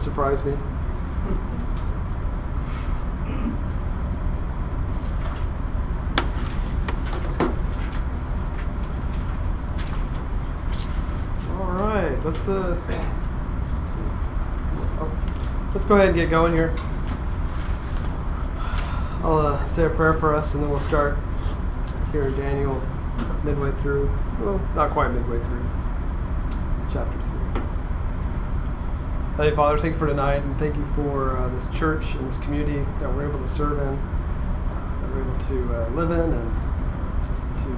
surprise me. All right, let's go ahead and get going here. I'll say a prayer for us, and then we'll start here in Daniel midway through. Well, not quite midway through. Chapter 3. Heavenly Father, thank you for tonight, and thank you for this church and this community that we're able to serve in, that we're able to live in, and just to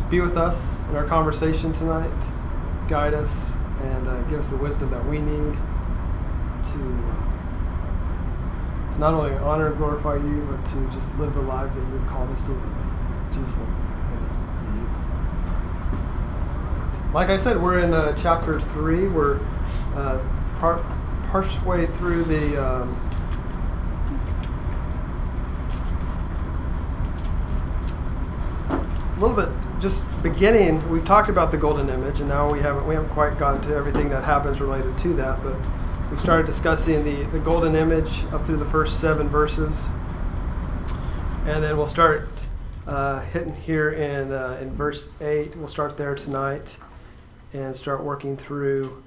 be with us in our conversation tonight, guide us, and give us the wisdom that we need to not only honor and glorify you, but to just live the lives that you've called us to live. In Jesus' name. Like I said, we're in chapter 3. We're partway through the a little bit just beginning. We've talked about the golden image, and now we haven't quite gotten to everything that happens related to that, but we started discussing the golden image up through the first 7 verses, and then we'll start hitting here in verse 8. We'll start there tonight and start working through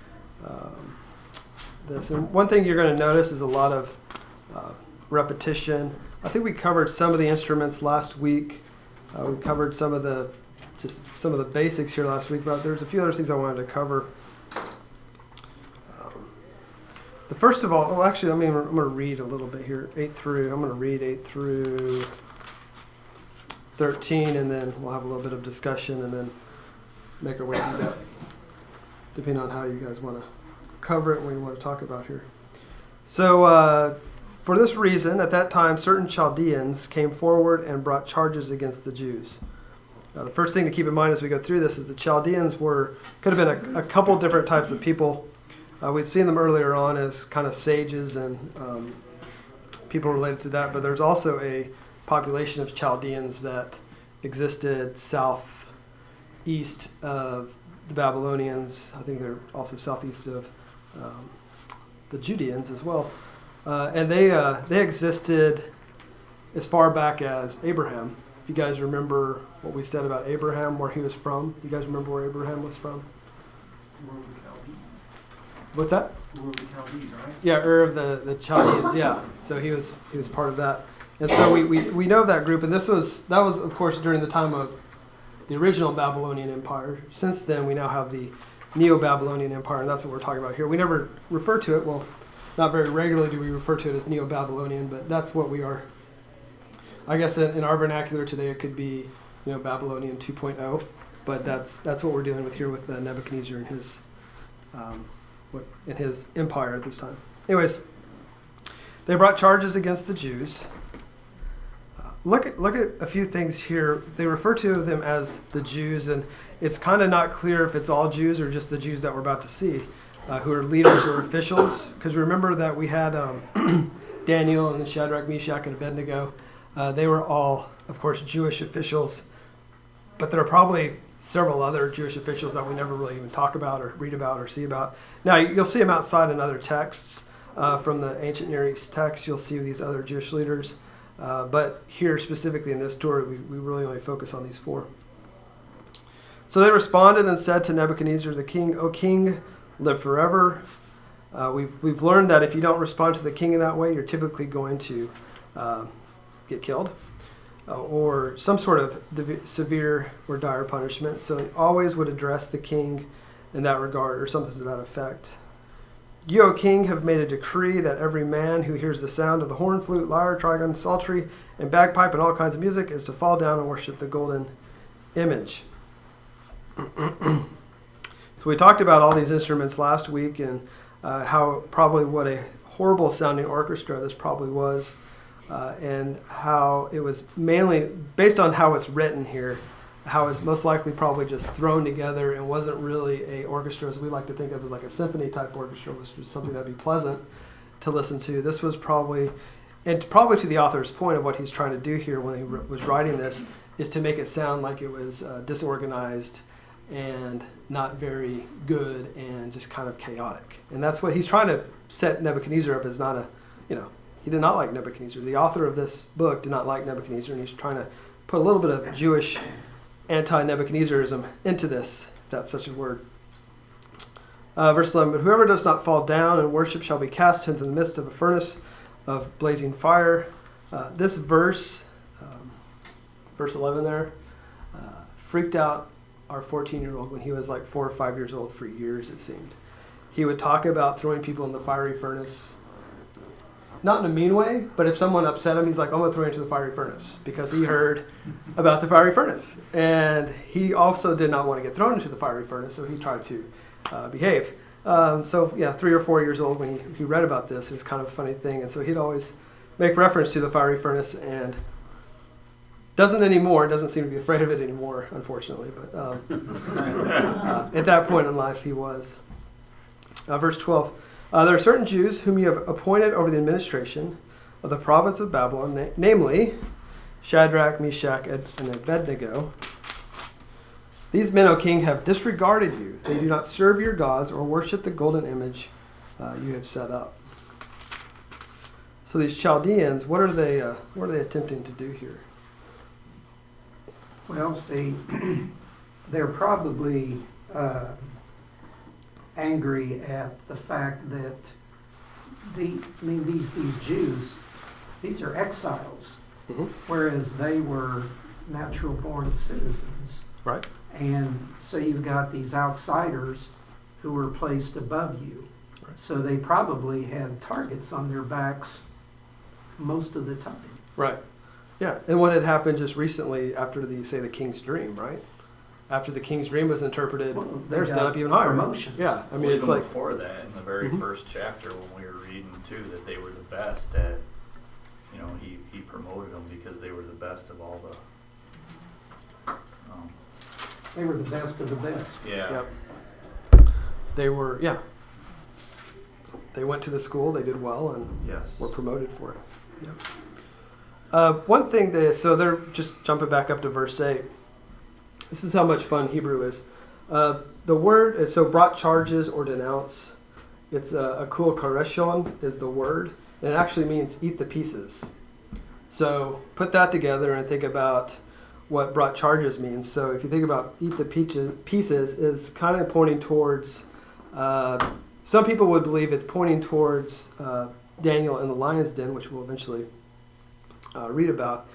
this. And one thing you're going to notice is a lot of repetition. I think we covered some of the instruments last week. We covered some of the basics here last week, but there's a few other things I wanted to cover. The first of all, actually, I'm going to read a little bit here, 8 through. I'm going to read 8 through 13, and then we'll have a little bit of discussion, and then make our way through that, depending on how you guys want to cover it and what you want to talk about here. So, for this reason, at that time, certain Chaldeans came forward and brought charges against the Jews. The first thing to keep in mind as we go through this is the Chaldeans could have been a couple different types of people. We've seen them earlier on as kind of sages and people related to that, but there's also a population of Chaldeans that existed southeast of the Babylonians. I think they're also southeast of the Judeans as well. And they existed as far back as Abraham. If you guys remember what we said about Abraham, where he was from. You guys remember where Abraham was from? What's that? Ur of the Chaldees, right? Yeah, Ur of the Chaldeans. Yeah, so he was part of that, and so we know that group. And that was of course during the time of the original Babylonian Empire. Since then, we now have the Neo-Babylonian Empire, and that's what we're talking about here. We never refer to it. Well, not very regularly do we refer to it as Neo-Babylonian, but that's what we are. I guess in our vernacular today, it could be Babylonian 2.0, but that's what we're dealing with here with Nebuchadnezzar and his. In his empire at this time. Anyways, they brought charges against the Jews. Look at a few things here. They refer to them as the Jews, and it's kind of not clear if it's all Jews or just the Jews that we're about to see, who are leaders or officials. Because remember that we had Daniel and Shadrach, Meshach, and Abednego. They were all, of course, Jewish officials, but there are probably several other Jewish officials that we never really even talk about or read about or see about. Now, you'll see them outside in other texts from the ancient Near East text. You'll see these other Jewish leaders. But here, specifically in this story, we really only focus on these 4. So they responded and said to Nebuchadnezzar the king, "O king, live forever." We've learned that if you don't respond to the king in that way, you're typically going to get killed. Or some sort of severe or dire punishment. So they always would address the king in that regard, or something to that effect. "You, O king, have made a decree that every man who hears the sound of the horn, flute, lyre, trigon, psaltery, and bagpipe, and all kinds of music is to fall down and worship the golden image." So we talked about all these instruments last week, and what a horrible sounding orchestra this probably was. And how it was mainly based on how it's written here, how it's most likely probably just thrown together and wasn't really a orchestra as we like to think of as like a symphony type orchestra, which was something that'd be pleasant to listen to. This was probably to the author's point of what he's trying to do here when he was writing this, is to make it sound like it was disorganized, and not very good and just kind of chaotic. And that's what he's trying to set Nebuchadnezzar up as. Not a, he did not like Nebuchadnezzar. The author of this book did not like Nebuchadnezzar, and he's trying to put a little bit of Jewish anti-Nebuchadnezarism into this, if that's such a word. Verse 11, but whoever does not fall down and worship shall be cast into the midst of a furnace of blazing fire. This verse, verse 11 there, freaked out our 14-year-old when he was like 4 or 5 years old for years, it seemed. He would talk about throwing people in the fiery furnace. Not in a mean way, but if someone upset him, he's like, I'm going to throw you into the fiery furnace, because he heard about the fiery furnace. And he also did not want to get thrown into the fiery furnace, so he tried to behave. 3 or 4 years old when he read about this, it was kind of a funny thing. And so he'd always make reference to the fiery furnace, and doesn't seem to be afraid of it anymore, unfortunately. But at that point in life, he was. Verse 12. There are certain Jews whom you have appointed over the administration of the province of Babylon, namely Shadrach, Meshach, and Abednego. These men, O king, have disregarded you. They do not serve your gods or worship the golden image you have set up. So these Chaldeans, what are they attempting to do here? Well, see, they're probably angry at the fact that these Jews, these are exiles, Mm-hmm. whereas they were natural-born citizens. Right. And so you've got these outsiders who were placed above you. Right. So they probably had targets on their backs most of the time. Right. Yeah. And what had happened just recently after the king's dream, right? After the king's dream was interpreted, Well, they're set up even higher. promotions. Yeah. I mean, Well, it's even like, before that, in the very Mhm. first chapter, when we were reading too, that they were the best at, he promoted them because they were the best of all the. They were the best of the best. Yeah. Yep. They were, yeah. They went to the school, they did well, and Yes. were promoted for it. Yep. One thing so they're just jumping back up to verse 8. This is how much fun Hebrew is. The word, so brought charges or denounce, it's a kul kareshon is the word, and it actually means eat the pieces. So put that together and think about what brought charges means. So if you think about eat the pieces is kind of pointing towards, some people would believe it's pointing towards Daniel in the lion's den, which we'll eventually read about.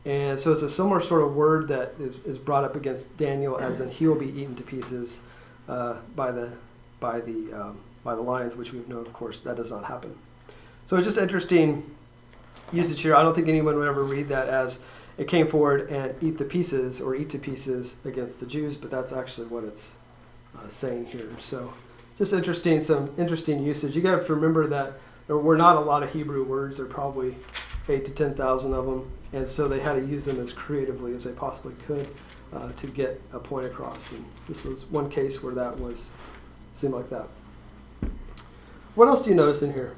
And so it's a similar sort of word that is brought up against Daniel, as in he will be eaten to pieces by the lions, which we know, of course, that does not happen. So it's just interesting usage here. I don't think anyone would ever read that as it came forward and eat the pieces or eat to pieces against the Jews, but that's actually what it's saying here. So just some interesting usage. You got to remember that there were not a lot of Hebrew words. There are probably 8,000 to 10,000 of them, and so they had to use them as creatively as they possibly could to get a point across. And this was one case where that seemed like that. What else do you notice in here?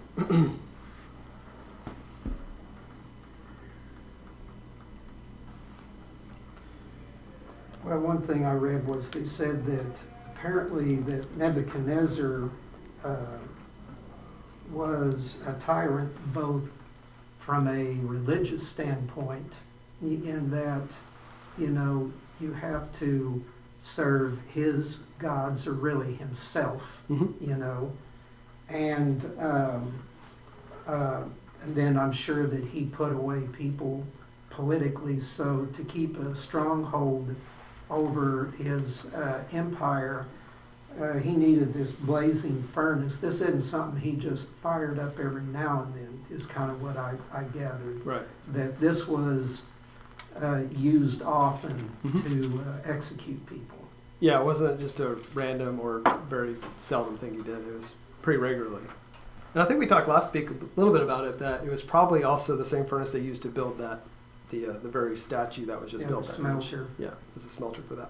Well, one thing I read was they said that apparently that Nebuchadnezzar was a tyrant both from a religious standpoint, in that, you have to serve his gods, or really himself, Mm-hmm. And then I'm sure that he put away people politically, so to keep a stronghold over his empire, he needed this blazing furnace. This isn't something he just fired up every now and then, is kind of what I gathered. Right. That this was used often Mhm. to execute people. Yeah, it wasn't just a random or very seldom thing he did. It was pretty regularly. And I think we talked last week a little bit about it, that it was probably also the same furnace they used to build the very statue that was just built. The that smelter. Yeah, as a smelter for that.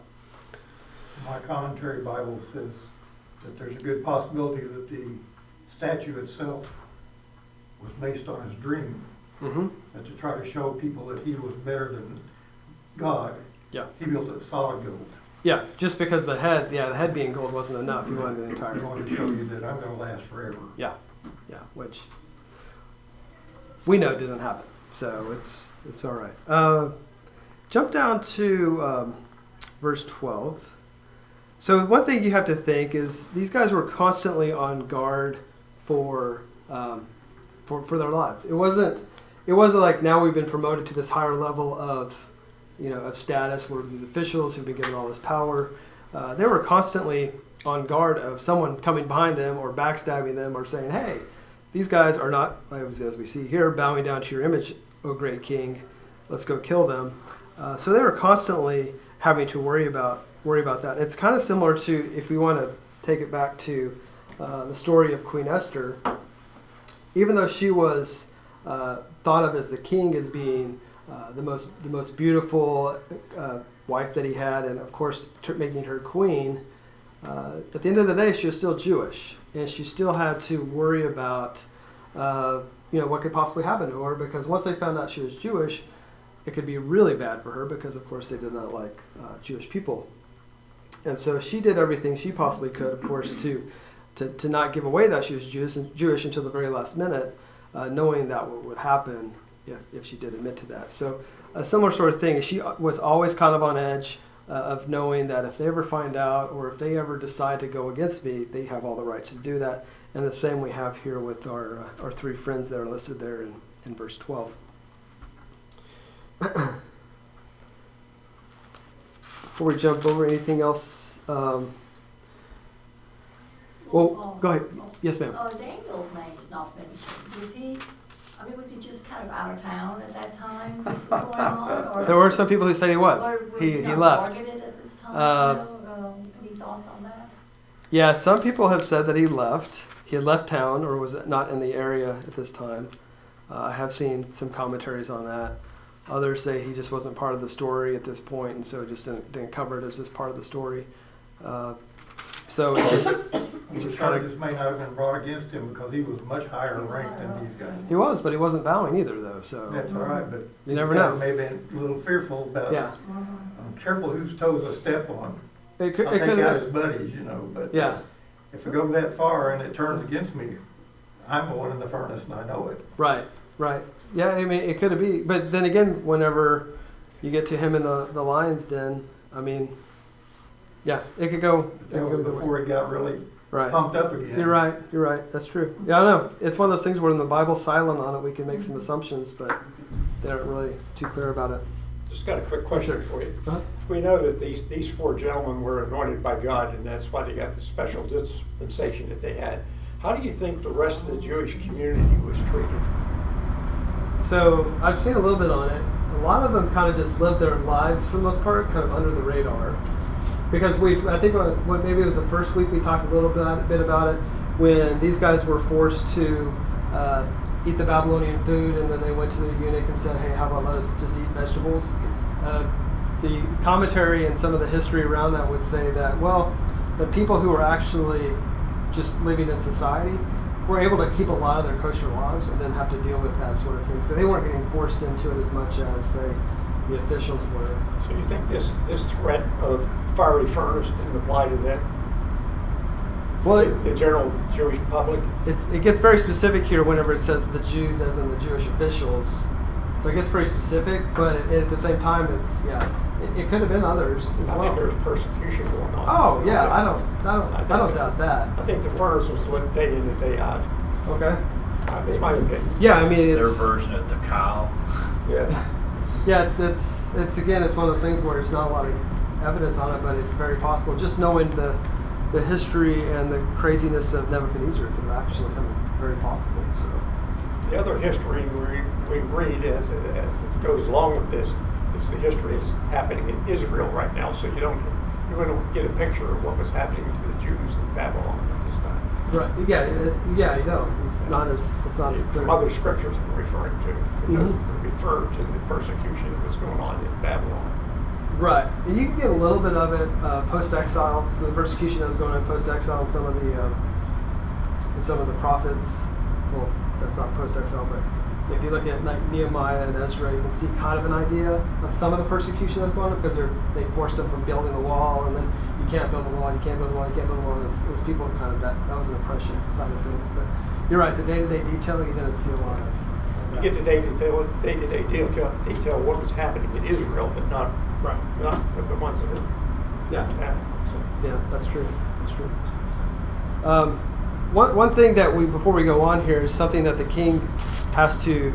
My commentary Bible says that there's a good possibility that the statue itself was based on his dream, Mm-hmm. and to try to show people that he was better than God, Yeah. he built it solid gold. Yeah, just because the head being gold wasn't enough. He wanted the entire. I want to show you that I'm going to last forever. Yeah, which we know didn't happen, so it's all right. Jump down to verse 12. So one thing you have to think is these guys were constantly on guard for their lives. It wasn't like now we've been promoted to this higher level of status where these officials who've been given all this power. They were constantly on guard of someone coming behind them or backstabbing them or saying, hey, these guys are not, as we see here, bowing down to your image, O great king. Let's go kill them. So they were constantly having to worry about that. It's kind of similar to, if we want to take it back to the story of Queen Esther. Even though she was thought of as the king as being the most beautiful wife that he had, and of course making her queen, at the end of the day she was still Jewish, and she still had to worry about what could possibly happen to her, because once they found out she was Jewish, it could be really bad for her, because of course they did not like Jewish people. And so she did everything she possibly could, of course, to not give away that she was Jewish until the very last minute, knowing that what would happen if she did admit to that. So a similar sort of thing. She was always kind of on edge of knowing that if they ever find out, or if they ever decide to go against me, they have all the rights to do that. And the same we have here with our three friends that are listed there in verse 12. Before we jump over anything else, go ahead. Yes, ma'am. Daniel's name is not mentioned. Was he just kind of out of town at that time? This was going on, or there were some people who say he was. He not left. targeted at this time? Any thoughts on that? Yeah, some people have said that he left. He had left town or was not in the area at this time. I have seen some commentaries on that. Others say he just wasn't part of the story at this point, and so just didn't cover it as this part of the story. So it's just The charges may not have been brought against him because he was much higher ranked than these guys. He was, but he wasn't bowing either, though. So That's all right, but You never these guys know. may have been a little fearful about it. yeah, Careful whose toes I step on. it could I'll it take could out have his buddies, but yeah, if I go that far and it turns against me, I'm the one in the furnace and I know it. right. Yeah, I mean it could be, but then again, whenever you get to him in the lion's den, I mean, yeah, it could go. That was before he got really Right. pumped up again. You're right. That's true. Yeah, I know. It's one of those things where when the Bible's silent on it, we can make some assumptions, but they aren't really too clear about it. Just got a quick question Yes, sir. for you. Uh-huh. We know that these four gentlemen were anointed by God, and that's why they got the special dispensation that they had. How do you think the rest of the Jewish community was treated? So I've seen a little bit on it. A lot of them kind of just lived their lives for the most part, kind of under the radar. Because I think maybe it was the first week we talked a little bit about it, when these guys were forced to eat the Babylonian food, and then they went to the eunuch and said, hey, how about let us just eat vegetables? The commentary and some of the history around that would say that, well, the people who were actually just living in society were able to keep a lot of their kosher laws and didn't have to deal with that sort of thing. So they weren't getting forced into it as much as, say, the officials were. So you think this threat of fiery furnace didn't apply to them? Well, The general Jewish public? it gets very specific here whenever it says the Jews, as in the Jewish officials. So it gets pretty specific, but at the same time, it could have been others as I well. think there was persecution going on. Oh yeah, I don't doubt that. I think the furnace was what day in and day out. Okay. It's my opinion. Yeah, I mean Their it's version of the cow. Yeah. yeah, it's again, it's one of those things where it's not a lot of evidence on it, but it's very possible. Just knowing the history and the craziness of Nebuchadnezzar could actually be very possible. So The other history we read as it goes along with this is the history is happening in Israel right now, so you don't get a picture of what was happening to the Jews in Babylon at this time. right, you know, it's not as clear. From other scriptures I'm referring to. It doesn't refer to the persecution that was going on in Babylon. Right, and you can get a little bit of it post-exile. So the persecution that was going on post-exile, and some of the prophets. Well, that's not post-exile, but if you look at like Nehemiah and Ezra, you can see kind of an idea of some of the persecution that's going on because they forced them from building the wall, and then you can't build the wall, you can't build the wall, you can't build the wall. It was people kind of that was an oppression side of things. But you're right, the day-to-day detail you didn't see a lot of. You get the day-to-day detail what was happening in Israel, but not with the ones that are happening. So. Yeah, that's true. That's true. One thing that before we go on here is something that the king has to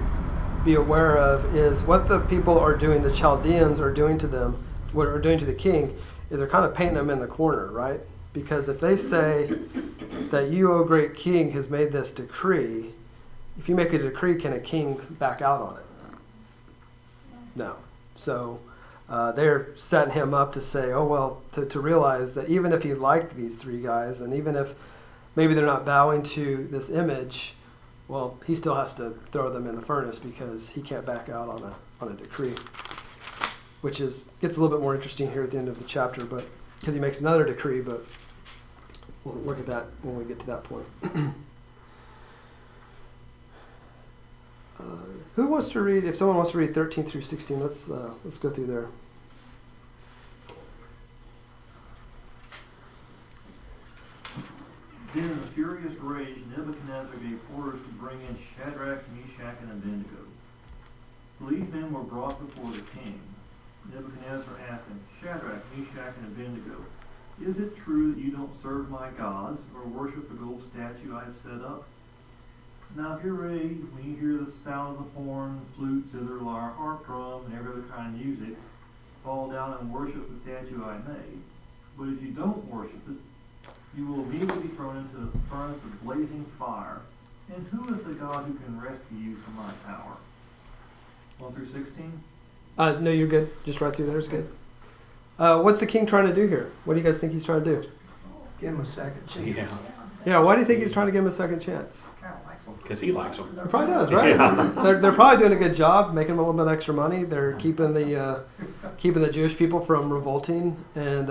be aware of is what the people are doing, the Chaldeans are doing to them, what are doing to the king, is they're kind of painting them in the corner, right? Because if they say that you, O great king, has made this decree, if you make a decree, can a king back out on it? No. So they're setting him up to say, oh, well, to realize that even if he liked these three guys, and even if maybe they're not bowing to this image, well, he still has to throw them in the furnace because he can't back out on a decree, which gets a little bit more interesting here at the end of the chapter, but because he makes another decree, but we'll look at that when we get to that point. Who wants to read? If someone wants to read 13 through 16, let's go through there. Then in a furious rage, Nebuchadnezzar gave orders to bring in Shadrach, Meshach, and Abednego. These men were brought before the king. Nebuchadnezzar asked them, Shadrach, Meshach, and Abednego, is it true that you don't serve my gods or worship the gold statue I have set up? Now if you're ready, when you hear the sound of the horn, flute, zither, lyre, harp, drum, and every other kind of music, fall down and worship the statue I made. But if you don't worship it, you will immediately be thrown into the furnace of blazing fire. And who is the God who can rescue you from my power? 1 through 16? No, you're good. Just right through there is good. What's the king trying to do here? What do you guys think he's trying to do? Give him a second chance. Yeah, why do you think he's trying to give him a second chance? Because he likes them. He probably does, right? They're probably doing a good job, making them a little bit extra money. They're keeping the Jewish people from revolting and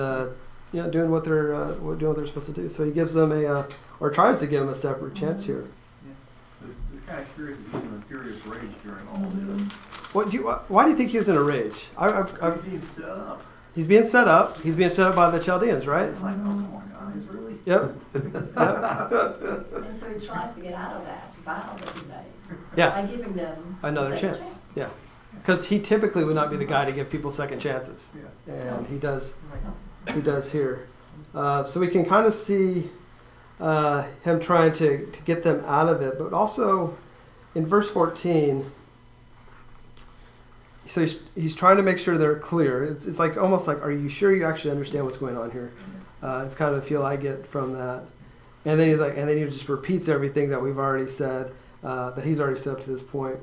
doing what they're supposed to do. So he gives them or tries to give them a separate chance here. Yeah. It's kind of curious that he's in a furious rage during all this. Why do you think he was in a rage? He's being set up. He's being set up. He's being set up by the Chaldeans, right? It's like, oh, come on, guys, really? Yep. And so he tries to get out of that vow that he made. Yeah. By giving them Another a second chance. Yeah. Because he typically would not be the guy to give people second chances. Yeah. And he does here. So we can kind of see him trying to get them out of it. But also in verse 14, so he's trying to make sure they're clear. It's like almost like, are you sure you actually understand what's going on here? It's kind of a feel I get from that. And then he just repeats everything that we've already said, that he's already said up to this point.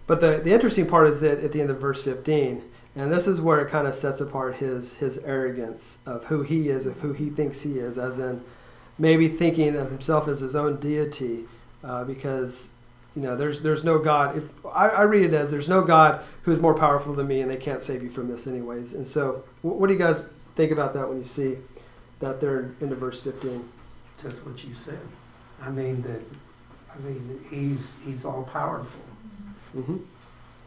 But the interesting part is that at the end of verse 15, and this is where it kind of sets apart his arrogance of who he is, of who he thinks he is, as in maybe thinking of himself as his own deity, because there's no God. I read it as there's no God who is more powerful than me, and they can't save you from this anyways. And so, what do you guys think about that when you see that there into verse 15? Just what you said. I mean, he's all powerful. Mm-hmm.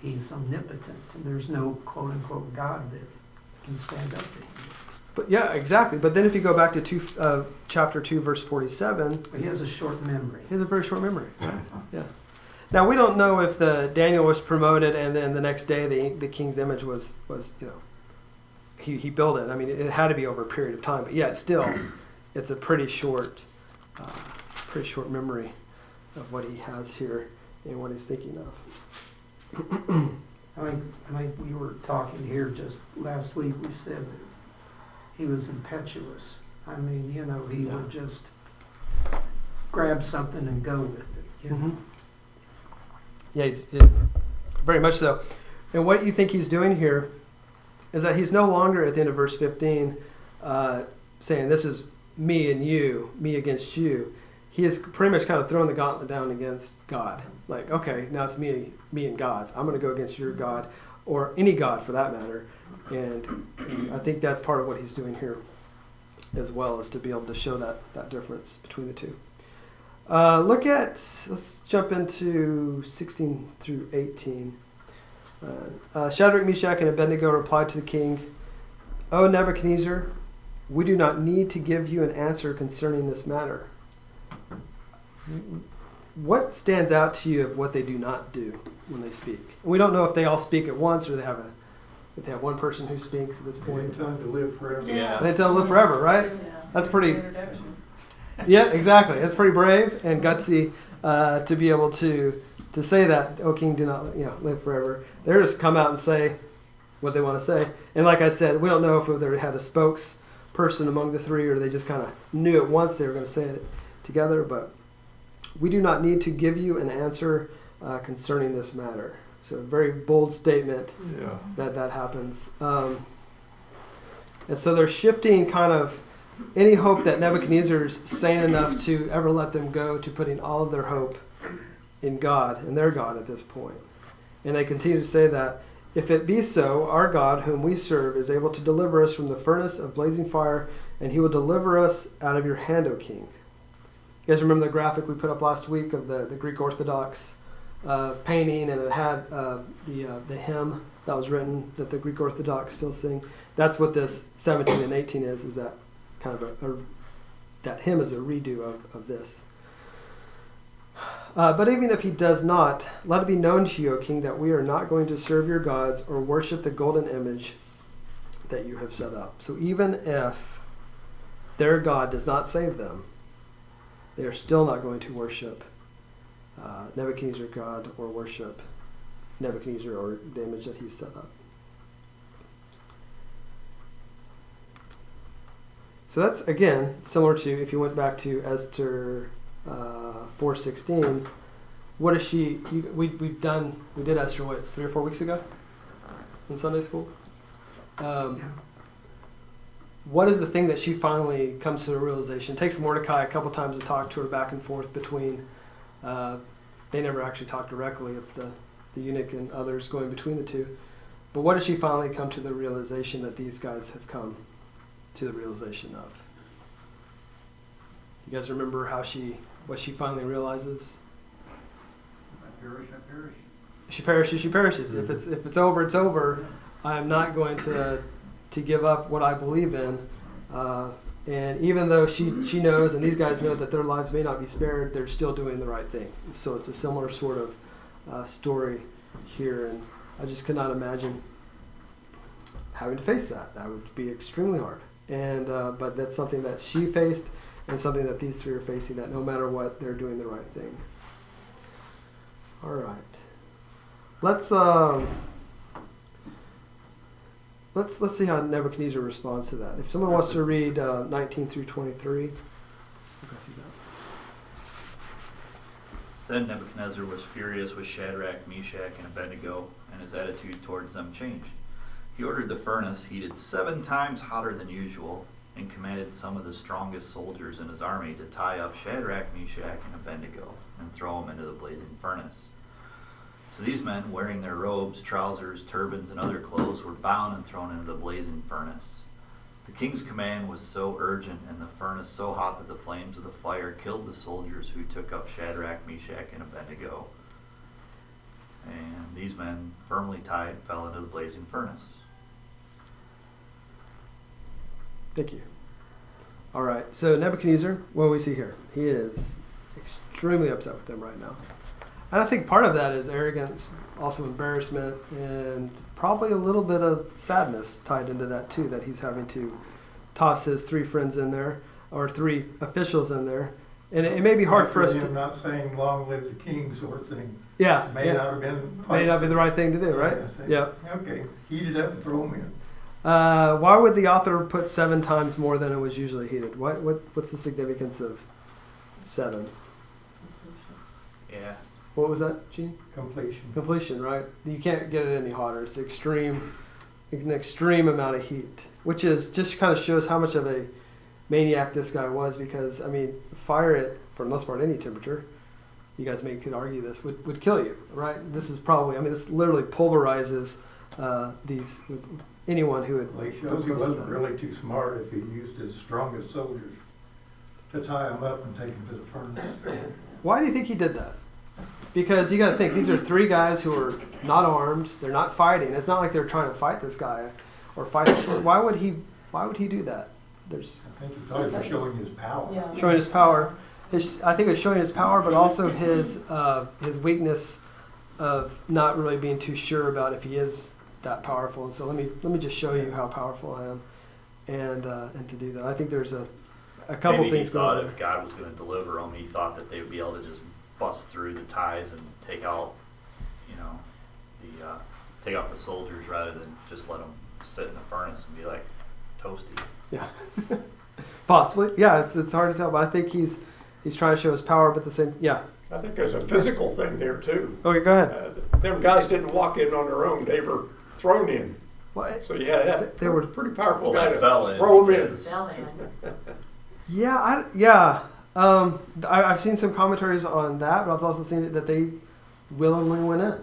He's omnipotent, and there's no quote unquote God that can stand up to him. But yeah, exactly. But then if you go back to chapter 2, verse 47, He has a short memory. he has a very short memory. Yeah. Now we don't know if Daniel was promoted and then the next day the king's image was he built it. I mean, it had to be over a period of time. But yeah, still, it's a pretty short memory of what he has here and what he's thinking of. I mean, we were talking here just last week. We said that he was impetuous. I mean, he would just grab something and go with it. Mm-hmm. Yeah, very much so. And what you think he's doing here is that he's no longer at the end of verse 15 saying, this is me and you, me against you. He is pretty much kind of throwing the gauntlet down against God. Like, okay, now it's me and God. I'm going to go against your God, or any God for that matter. And I think that's part of what he's doing here as well, is to be able to show that difference between the two. Let's jump into 16 through 18. Shadrach, Meshach, and Abednego replied to the king, "O Nebuchadnezzar, we do not need to give you an answer concerning this matter." What stands out to you of what they do not do when they speak? We don't know if they all speak at once or if they have one person who speaks at this They point. didn't tell him to live forever. Yeah. They tell them to live forever, right? That's pretty. Yeah, exactly. It's pretty brave and gutsy to be able to say that, "O king, do not live forever." They just come out and say what they want to say. And like I said, we don't know if they had a spokesperson among the three or they just kind of knew at once they were going to say it together. But we do not need to give you an answer concerning this matter. So a very bold statement that happens. And so they're shifting kind of any hope that Nebuchadnezzar's sane enough to ever let them go to putting all of their hope in God and their God at this point. And they continue to say that, "If it be so, our God whom we serve is able to deliver us from the furnace of blazing fire, and he will deliver us out of your hand, O king." You guys remember the graphic we put up last week of the Greek Orthodox painting, and it had the hymn that was written that the Greek Orthodox still sing? That's what this 17 and 18 is that kind of that hymn is a redo of this. But even if he does not, let it be known to you, O king, that we are not going to serve your gods or worship the golden image that you have set up. So even if their God does not save them, they are still not going to worship Nebuchadnezzar God or worship Nebuchadnezzar or the image that he's set up. So that's, again, similar to if you went back to Esther 4:16. What is she? We did Esther 3 or 4 weeks ago in Sunday school. What is the thing that she finally comes to the realization? It takes Mordecai a couple times to talk to her back and forth between. They never actually talk directly. It's the eunuch and others going between the two. But what does she finally come to the realization that these guys have come to the realization of? You guys remember what she finally realizes? I perish, I perish. She perishes, she perishes. Mm-hmm. If it's over, it's over. I am not going to give up what I believe in. And even though she knows, and these guys know that their lives may not be spared, they're still doing the right thing. So it's a similar sort of story here. And I just could not imagine having to face that. That would be extremely hard. And but that's something that she faced and something that these three are facing, that no matter what, they're doing the right thing. All right. Let's see how Nebuchadnezzar responds to that. If someone wants to read 19 through 23, we'll go through that. Then Nebuchadnezzar was furious with Shadrach, Meshach, and Abednego, and his attitude towards them changed. He ordered the furnace heated 7 times hotter than usual, and commanded some of the strongest soldiers in his army to tie up Shadrach, Meshach, and Abednego, and throw them into the blazing furnace. So these men, wearing their robes, trousers, turbans, and other clothes, were bound and thrown into the blazing furnace. The king's command was so urgent and the furnace so hot that the flames of the fire killed the soldiers who took up Shadrach, Meshach, and Abednego. And these men, firmly tied, fell into the blazing furnace. Thank you. All right. So Nebuchadnezzar, what do we see here? He is extremely upset with them right now. And I think part of that is arrogance, also embarrassment, and probably a little bit of sadness tied into that too, that he's having to toss his 3 friends in there, or 3 officials in there. And it may be hard for us to... I'm not saying long live the king sort of thing. Yeah. May not have been... May not be the right thing to do, right? Yeah. Okay, heat it up and throw them in. Why would the author put 7 times more than it was usually heated? What's the significance of 7? Yeah. What was that, Gene? Completion. Completion, right? You can't get it any hotter. It's an extreme amount of heat, which is just kind of shows how much of a maniac this guy was. Because I mean, fire it for the most part any temperature. You guys could argue this would kill you, right? This is probably, this literally pulverizes anyone who would. Well, he shows he wasn't really too smart if he used his strongest soldiers to tie them up and take them to the furnace. Why do you think he did that? Because you got to think, these are three guys who are not armed. They're not fighting. It's not like they're trying to fight this guy or fight this. Why would he do that? There's I think he thought he was showing his power. Yeah. showing his power. I think it's showing his power, but also his weakness of not really being too sure about if he is that powerful. And so let me just show you how powerful I am, and to do that, I think there's a couple Maybe things he thought going on if God was going to deliver them, he thought that they would be able to just bust through the ties and take out, take out the soldiers rather than just let them sit in the furnace and be like toasty. there. Yeah, possibly. Yeah, it's hard to tell, but I think he's trying to show his power, but the same. Yeah. I think there's a physical thing there too. Okay, go ahead. Them guys didn't walk in on their own; they were thrown in. What? So you had to have They were- a pretty powerful Well, guy they to fell in throw them in. because- Fell in. Yeah. I've seen some commentaries on that, but I've also seen it that they willingly went in.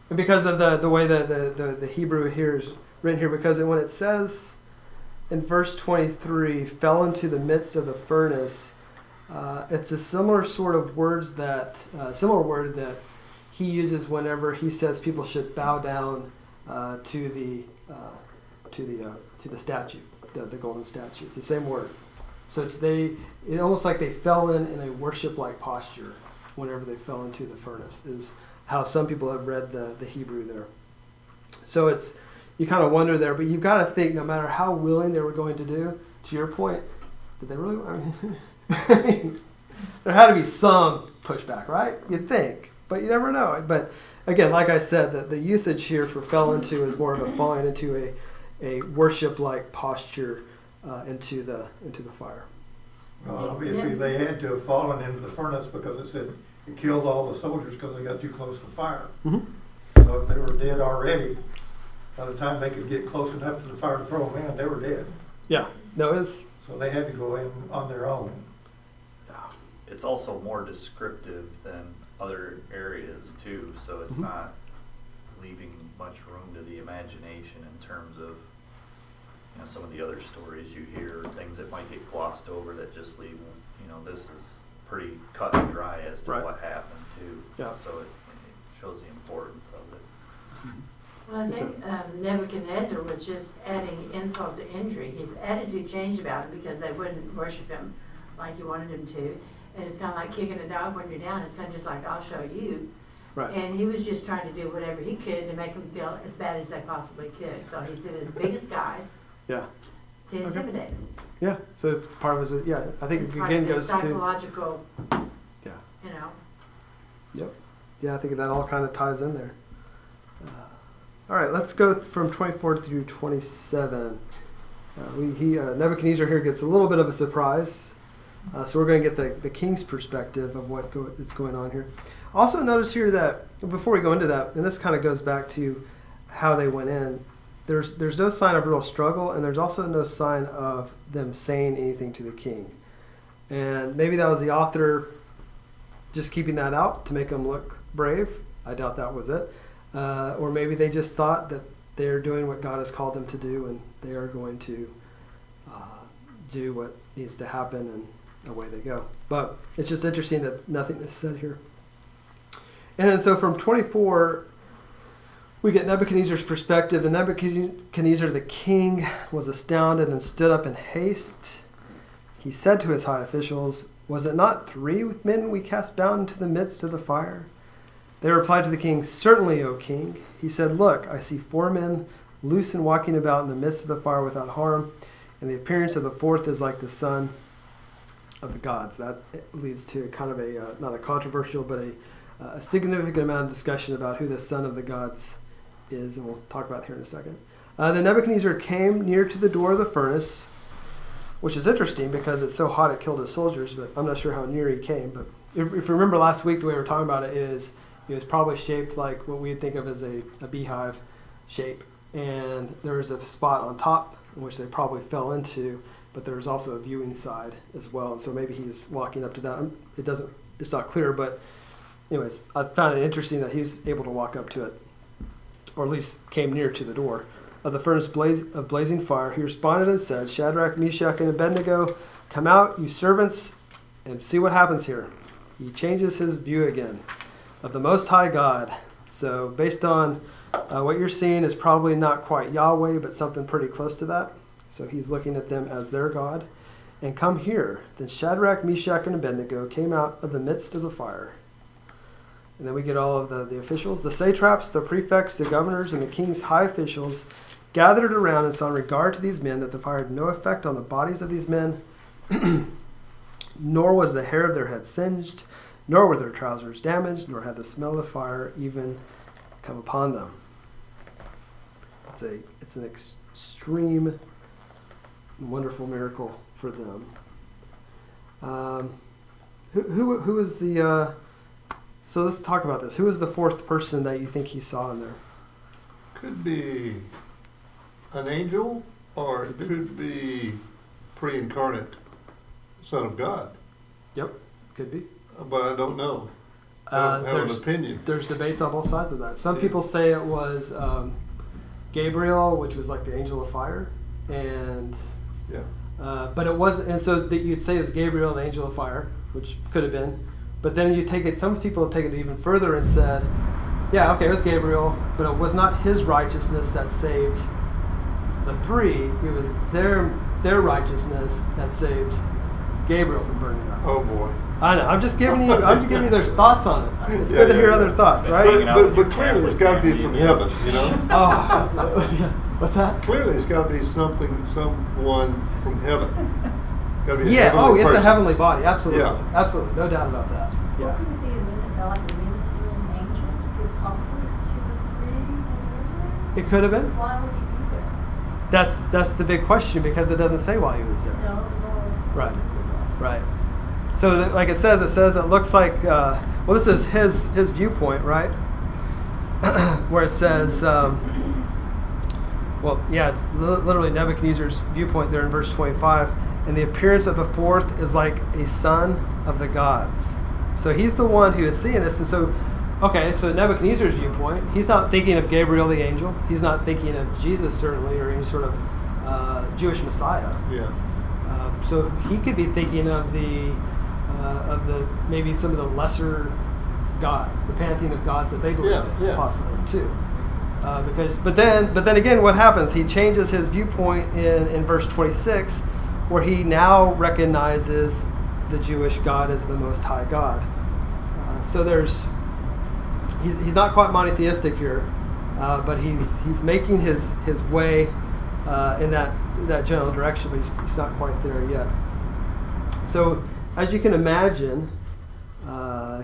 And because of the way the Hebrew here is written here, because when it says in verse 23, fell into the midst of the furnace, it's a similar sort of similar word that he uses whenever he says people should bow down to the statue, the golden statue. It's the same word. So it's almost like they fell in a worship-like posture whenever they fell into the furnace, is how some people have read the Hebrew there. So you kind of wonder there, but you've got to think, no matter how willing they were going to do, to your point, did they really? I mean, there had to be some pushback, right? You'd think, but you never know. But again, like I said, the usage here for fell into is more of a falling into a worship-like posture into the fire. Well, obviously, they had to have fallen into the furnace because it said it killed all the soldiers because they got too close to fire. Mhm. So if they were dead already, by the time they could get close enough to the fire to throw them in, they were dead. Yeah, no, it's So they had to go in on their own. It's also more descriptive than other areas too, so it's Mhm. not leaving much room to the imagination in terms of some of the other stories you hear, things that might get glossed over that just leave. This is pretty cut and dry as to Right. what happened too. Yeah. So it shows the importance of it. Well, I think Nebuchadnezzar was just adding insult to injury. His attitude changed about it because they wouldn't worship him like he wanted him to. And it's kind of like kicking a dog when you're down. It's kind of just like, I'll show you. right. And he was just trying to do whatever he could to make them feel as bad as they possibly could. So he sent his biggest guys Yeah, to intimidate them. yeah. So part of it, yeah. I think It's it part again of the goes to psychological, yeah. you know. Yeah, I think that all kind of ties in there. All right, let's go from 24 through 27. Nebuchadnezzar here gets a little bit of a surprise. So we're going to get the king's perspective of what's going on here. Also notice here that, before we go into that, and this kind of goes back to how they went in, there's no sign of real struggle, and there's also no sign of them saying anything to the king. And maybe that was the author just keeping that out to make them look brave. I doubt that was it. Or maybe they just thought that they're doing what God has called them to do, and they are going to do what needs to happen, and away they go. But it's just interesting that nothing is said here. And then so from 24, we get Nebuchadnezzar's perspective. The Nebuchadnezzar, the king, was astounded and stood up in haste. He said to his high officials, "Was it not 3 men we cast bound into the midst of the fire?" They replied to the king, "Certainly, O king." He said, "Look, I see 4 men loose and walking about in the midst of the fire without harm, and the appearance of the 4th is like the son of the gods." That leads to kind of not a controversial, but a significant amount of discussion about who the son of the gods is, and we'll talk about it here in a second. Then Nebuchadnezzar came near to the door of the furnace, which is interesting because it's so hot it killed his soldiers, but I'm not sure how near he came. But if you remember last week, the way we were talking about it is it was probably shaped like what we'd think of as a beehive shape. And there was a spot on top in which they probably fell into, but there was also a viewing side as well. And so maybe he's walking up to that. It's not clear, but anyways, I found it interesting that he's able to walk up to it, or at least came near to the door of the furnace of blazing fire. He responded and said, "Shadrach, Meshach, and Abednego, Come out, you servants, and see what happens here. He changes his view again of the Most High God. So based on what you're seeing is probably not quite Yahweh, but something pretty close to that. So he's looking at them as their God. And come here. Then Shadrach, Meshach, and Abednego came out of the midst of the fire. And then we get all of the officials, the satraps, the prefects, the governors, and the king's high officials gathered around and saw in regard to these men that the fire had no effect on the bodies of these men, nor was the hair of their head singed, nor were their trousers damaged, nor had the smell of fire even come upon them. It's an extreme, wonderful miracle for them. Who is the? So let's talk about this. Who is the fourth person that you think he saw in there? Could be an angel, or it could be pre-incarnate Son of God. Yep, could be. But I don't know. I don't have an opinion. There's debates on both sides of that. Some people say it was Gabriel, which was like the angel of fire, and but it wasn't. And so that you'd say it's Gabriel, the angel of fire, which could have been. But then you take it. Some people have taken it even further and said, yeah, okay, it was Gabriel, but it was not his righteousness that saved the three. It was their righteousness that saved Gabriel from burning up. Oh boy. I know. I'm just giving you their thoughts on it. It's good to hear other thoughts, right? But clearly it's got to be from heaven, you know. Oh, what's that? Clearly it's got to be someone from heaven. Got to be Yeah. a It's person. a heavenly body. Absolutely. Yeah. Absolutely. No doubt about that. Well, Yeah. could it be like a ministering angel to give comfort to the three and everything? It could have been. Why would he be there? That's the big question because it doesn't say why he was there. No. Right. Right. So, like it says it looks like. Well, this is his viewpoint, right? Where it says, it's literally Nebuchadnezzar's viewpoint there in verse 25. And the appearance of the fourth is like a son of the gods. So he's the one who is seeing this. And so, so Nebuchadnezzar's viewpoint, he's not thinking of Gabriel the angel. He's not thinking of Jesus, certainly, or any sort of Jewish Messiah. Yeah. So he could be thinking of the maybe some of the lesser gods, the pantheon of gods that they believe in, possibly too. But then again, what happens? He changes his viewpoint in verse 26, where he now recognizes the Jewish God as the Most High God. So he's not quite monotheistic here, but he's making his way in that general direction, but he's not quite there yet. So as you can imagine,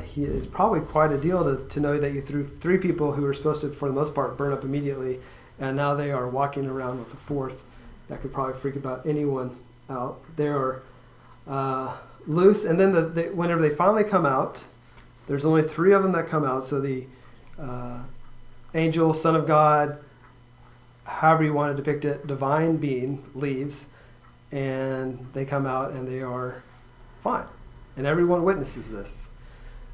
he is probably quite a deal to know that you threw three people who were supposed to, for the most part, burn up immediately, and now they are walking around with the fourth. That could probably freak about anyone out. They are loose, and then whenever they finally come out, there's only three of them that come out. So the angel, son of God, however you want to depict it, divine being leaves, and they come out and they are fine. And everyone witnesses this.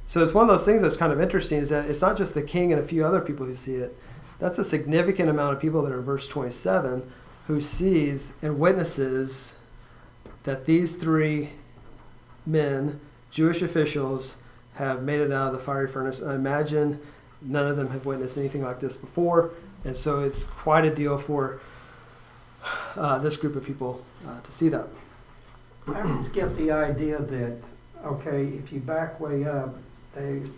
So it's one of those things that's kind of interesting, is that it's not just the king and a few other people who see it. That's a significant amount of people that are in verse 27 who sees and witnesses that these three men, Jewish officials, have made it out of the fiery furnace. I imagine none of them have witnessed anything like this before, and so it's quite a deal for this group of people to see that. I always get the idea that, if you back way up, the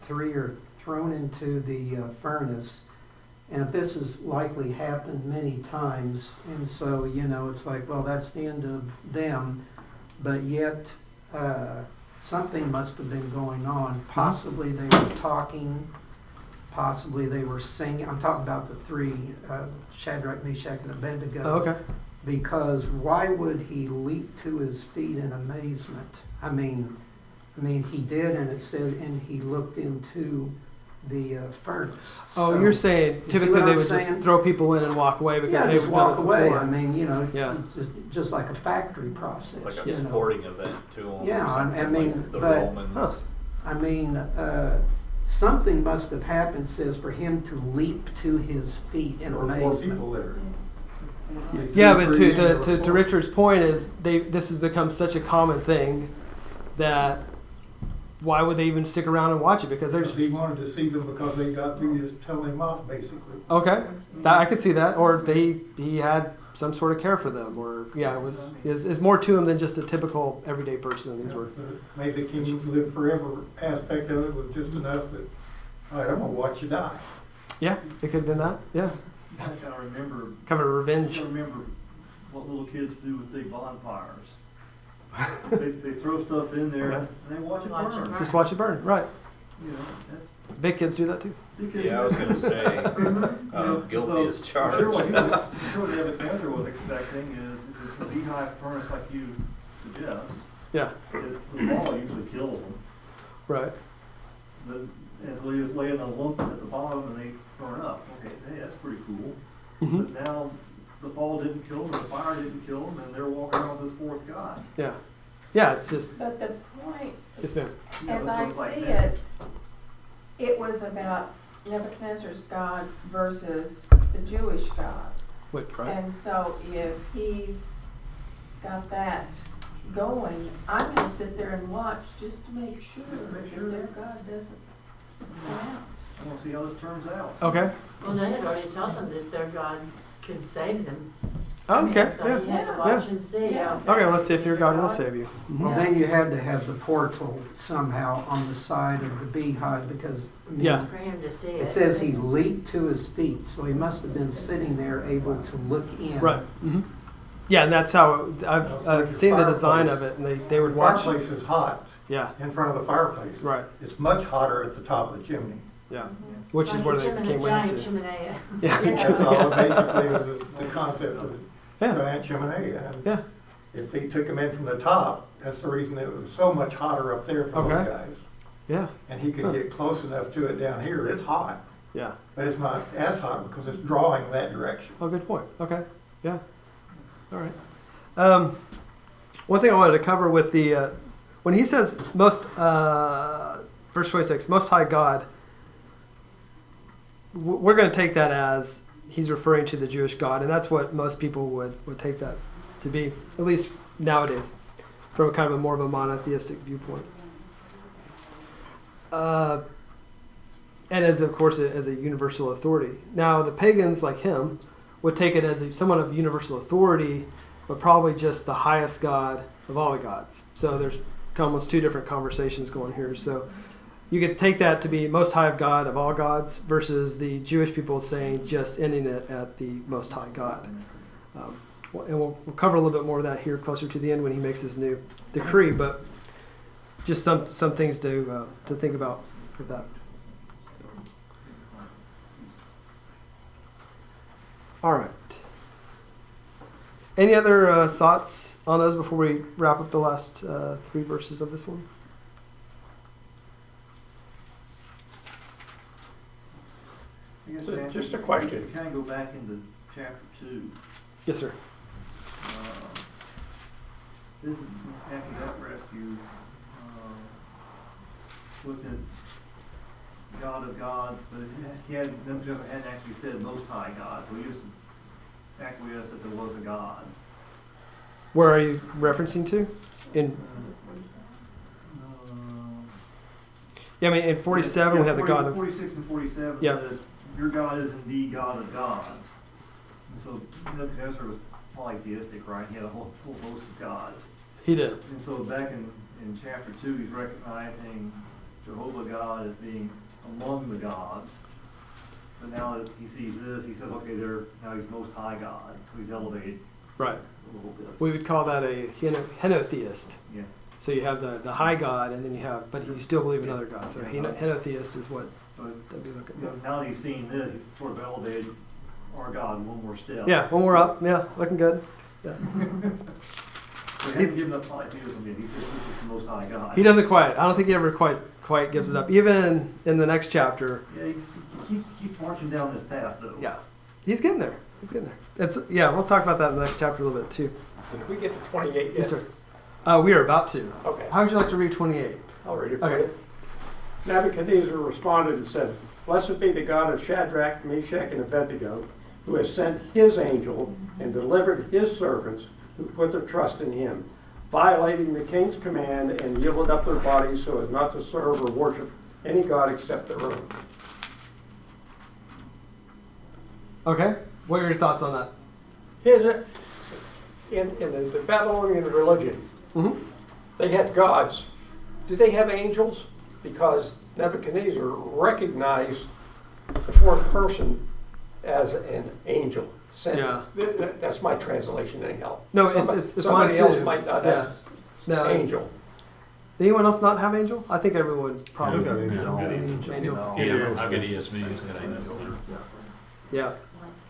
three are thrown into the furnace, and this has likely happened many times, and so, it's like, well, that's the end of them, but yet something must have been going on. Possibly they were talking, possibly they were singing. I'm talking about the three, Shadrach, Meshach, and Abednego. Oh, okay. Because why would he leap to his feet in amazement? I mean, he did, and it said, and he looked into the furnace. Oh, So, you're saying you see typically what they I'm would saying? just throw people in and walk away because Yeah, they've just done walk this away. before. I mean, Yeah. just like a factory process. Like a you know. sporting event to them. Yeah, or something, I mean, like the but- Romans. Huh. I mean, something must have happened, says, for him to leap to his feet in There were four amazement. people there. Yeah, but to Richard's point is this has become such a common thing that why would they even stick around and watch it? Because they're just He wanted to see them because they got through just telling him off, basically. okay. That, I could see that, or he had some sort of care for them, or yeah, it's more to him than just a typical everyday person. These were Maybe the King live forever aspect of it was just enough that, all right, I'm gonna watch you die. yeah, it could have been that yeah, I kind of remember, kind of a revenge. what little kids do with big bonfires. They throw stuff in there Okay. and they watch it Watch it burn. burn. Just watch it burn, right? You know, that's Big kids do that too. because Yeah, I was gonna say, guilty as charged. I'm sure what Nebuchadnezzar was expecting is if it's a beehive furnace like you suggest, Yeah, the ball usually kills them. right. As they just lay in a lump at the bottom and they burn up. Okay, hey, that's pretty cool. hmm But now the fall didn't kill them, the fire didn't kill them, and they're walking around with this fourth god. Yeah, yeah. It's just But the point, it's been You know, as so I it's like see that. it was about Nebuchadnezzar's God versus the Jewish God. quick, right? And so if he's got that going, I'm gonna sit there and watch just to make sure that their God doesn't come out. I want to see how this turns out. Okay. Well, they had already told them that their God could save them. I mean, Okay. so Yeah. you had to watch and see. Yeah. Okay. Let's see if your God will save you. Well, then you had to have the portal somehow on the side of the beehive because I mean, Yeah. For him to see it it. says he leaped to his feet, so he must have been sitting there able to look in. Right. hmm Yeah, and that's how I've seen the design of it, and they would The watch. fireplace is hot Yeah. in front of the fireplace. Right. It's much hotter at the top of the chimney. Yeah. Which is Like where a they chimney- came giant into. chimney. Yeah. That's all it basically is the concept of Yeah. giant chimney. And Yeah. if he took him in from the top, that's the reason it was so much hotter up there for Okay. those guys. Yeah. And he could get close enough to it down here. It's hot, Yeah. but it's not as hot because it's drawing that direction. Oh, good point. Okay. Yeah. All right. One thing I wanted to cover with the when he says most verse 26, Most High God, we're going to take that as he's referring to the Jewish God, and that's what most people would take that to be, at least nowadays, from kind of a more of a monotheistic viewpoint. And as of course as a universal authority. Now the pagans like him would take it as somewhat of universal authority, but probably just the highest God of all the gods. So there's almost two different conversations going here. So you could take that to be most high of God of all gods versus the Jewish people saying just ending it at the most high God. And we'll cover a little bit more of that here closer to the end when he makes his new decree, but just some things to think about with that. All right. Any other thoughts on those before we wrap up the last 3 verses of this one? I guess, So, Matthew, just a question. we kind of go back into chapter 2. Yes, sir. This is after that rescue, looked at God of gods, but Nebuchadnezzar hadn't actually said Most High God, so he just acquiesced that there was a God. Where are you referencing to? In yeah, I mean in 47 we have the God of 46 and 47 Yeah. says, your God is indeed God of gods. And so Nebuchadnezzar was polytheistic, right? He had a whole host of gods. he did. And so back in chapter 2, he's recognizing Jehovah God as being among the gods. But now that he sees this, he says, okay, now he's Most High God. So he's elevated Right. a little bit. We would call that a henotheist. Yeah. So you have the high God, and then you have, but you still believe in other gods. So henotheist is what So it's, that'd be looking. you know, now that he's seeing this, he's sort of elevated our God one more step. Yeah, when we're up, yeah, looking good. Yeah. So he hasn't given up polytheism yet. He's just this is the Most High God. He doesn't quite. I don't think he ever quite gives it up. Even in the next chapter, Yeah, he keeps marching down this path, though. yeah, he's getting there. He's getting there. We'll talk about that in the next chapter a little bit too. So did we get to 28 yet? Yes, sir. We are about to. Okay, How would you like to read 28? I'll read it for Okay. you. Nebuchadnezzar responded and said, Blessed be the God of Shadrach, Meshach, and Abednego, who has sent his angel and delivered his servants who put their trust in him, violating the king's command and yielded up their bodies so as not to serve or worship any god except their own. Okay, what are your thoughts on that? In the Babylonian religion, Mm-hmm. they had gods. Did they have angels? Because Nebuchadnezzar recognized the fourth person as an angel. Sent. Yeah. That's my translation anyhow. No, it's mine somebody too. else might not have No. angel. Anyone else not have angel? I think everyone probably. I've got angel. Angel. Yeah, I've got ESV. It's got angel. Yeah.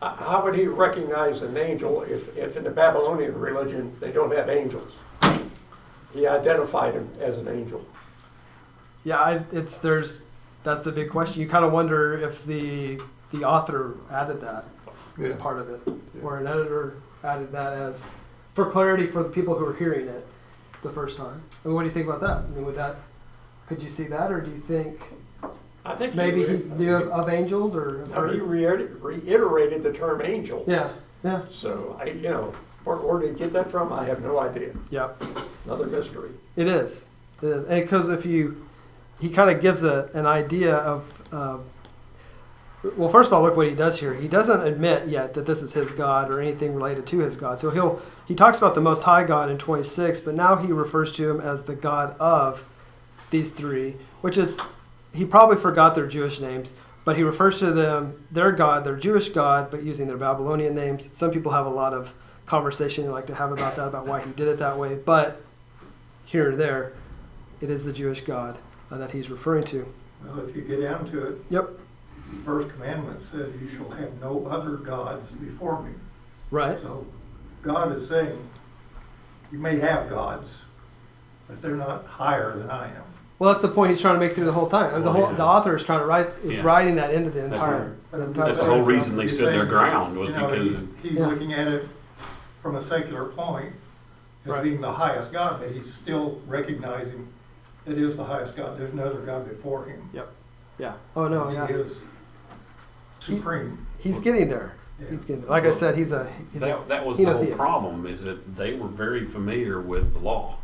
How would he recognize an angel if in the Babylonian religion they don't have angels? He identified him as an angel. Yeah, that's a big question. You kind of wonder if the author added that as Yeah. part of it, or an editor added that as for clarity for the people who are hearing it the first time. I mean, what do you think about that? I mean, could you see that, or do you think I think maybe he knew of angels, or have No, he heard? reiterated the term angel. Yeah, yeah, So where did he get that from? I have no idea. yeah. Another mystery. It is, and because he kind of gives an idea of. Well, first of all, look what he does here. He doesn't admit yet that this is his God or anything related to his God. So he talks about the Most High God in 26, but now he refers to him as the God of these three, which is, he probably forgot their Jewish names, but he refers to them, their God, their Jewish God, but using their Babylonian names. Some people have a lot of conversation they like to have about that, about why he did it that way, but here or there, it is the Jewish God that he's referring to. Well, if you get down to it, Yep. the first commandment says, "You shall have no other gods before me." Right. So God is saying, you may have gods, but they're not higher than I am. Well, that's the point he's trying to make through the whole time. And the author is trying to Yeah. writing that into the entire. But the I'm entire That's the saying whole thing. reason they he's stood their saying, ground was you know, because he's Yeah. looking at it from a secular point as Right. being the highest God, but he's still recognizing it is the highest God. There's no other God before him. Yeah. Oh no. Yeah. He is supreme. He's getting there. Yeah. He's getting there. Like I said, he's a that was the whole henotheist. problem, is that they were very familiar with the law,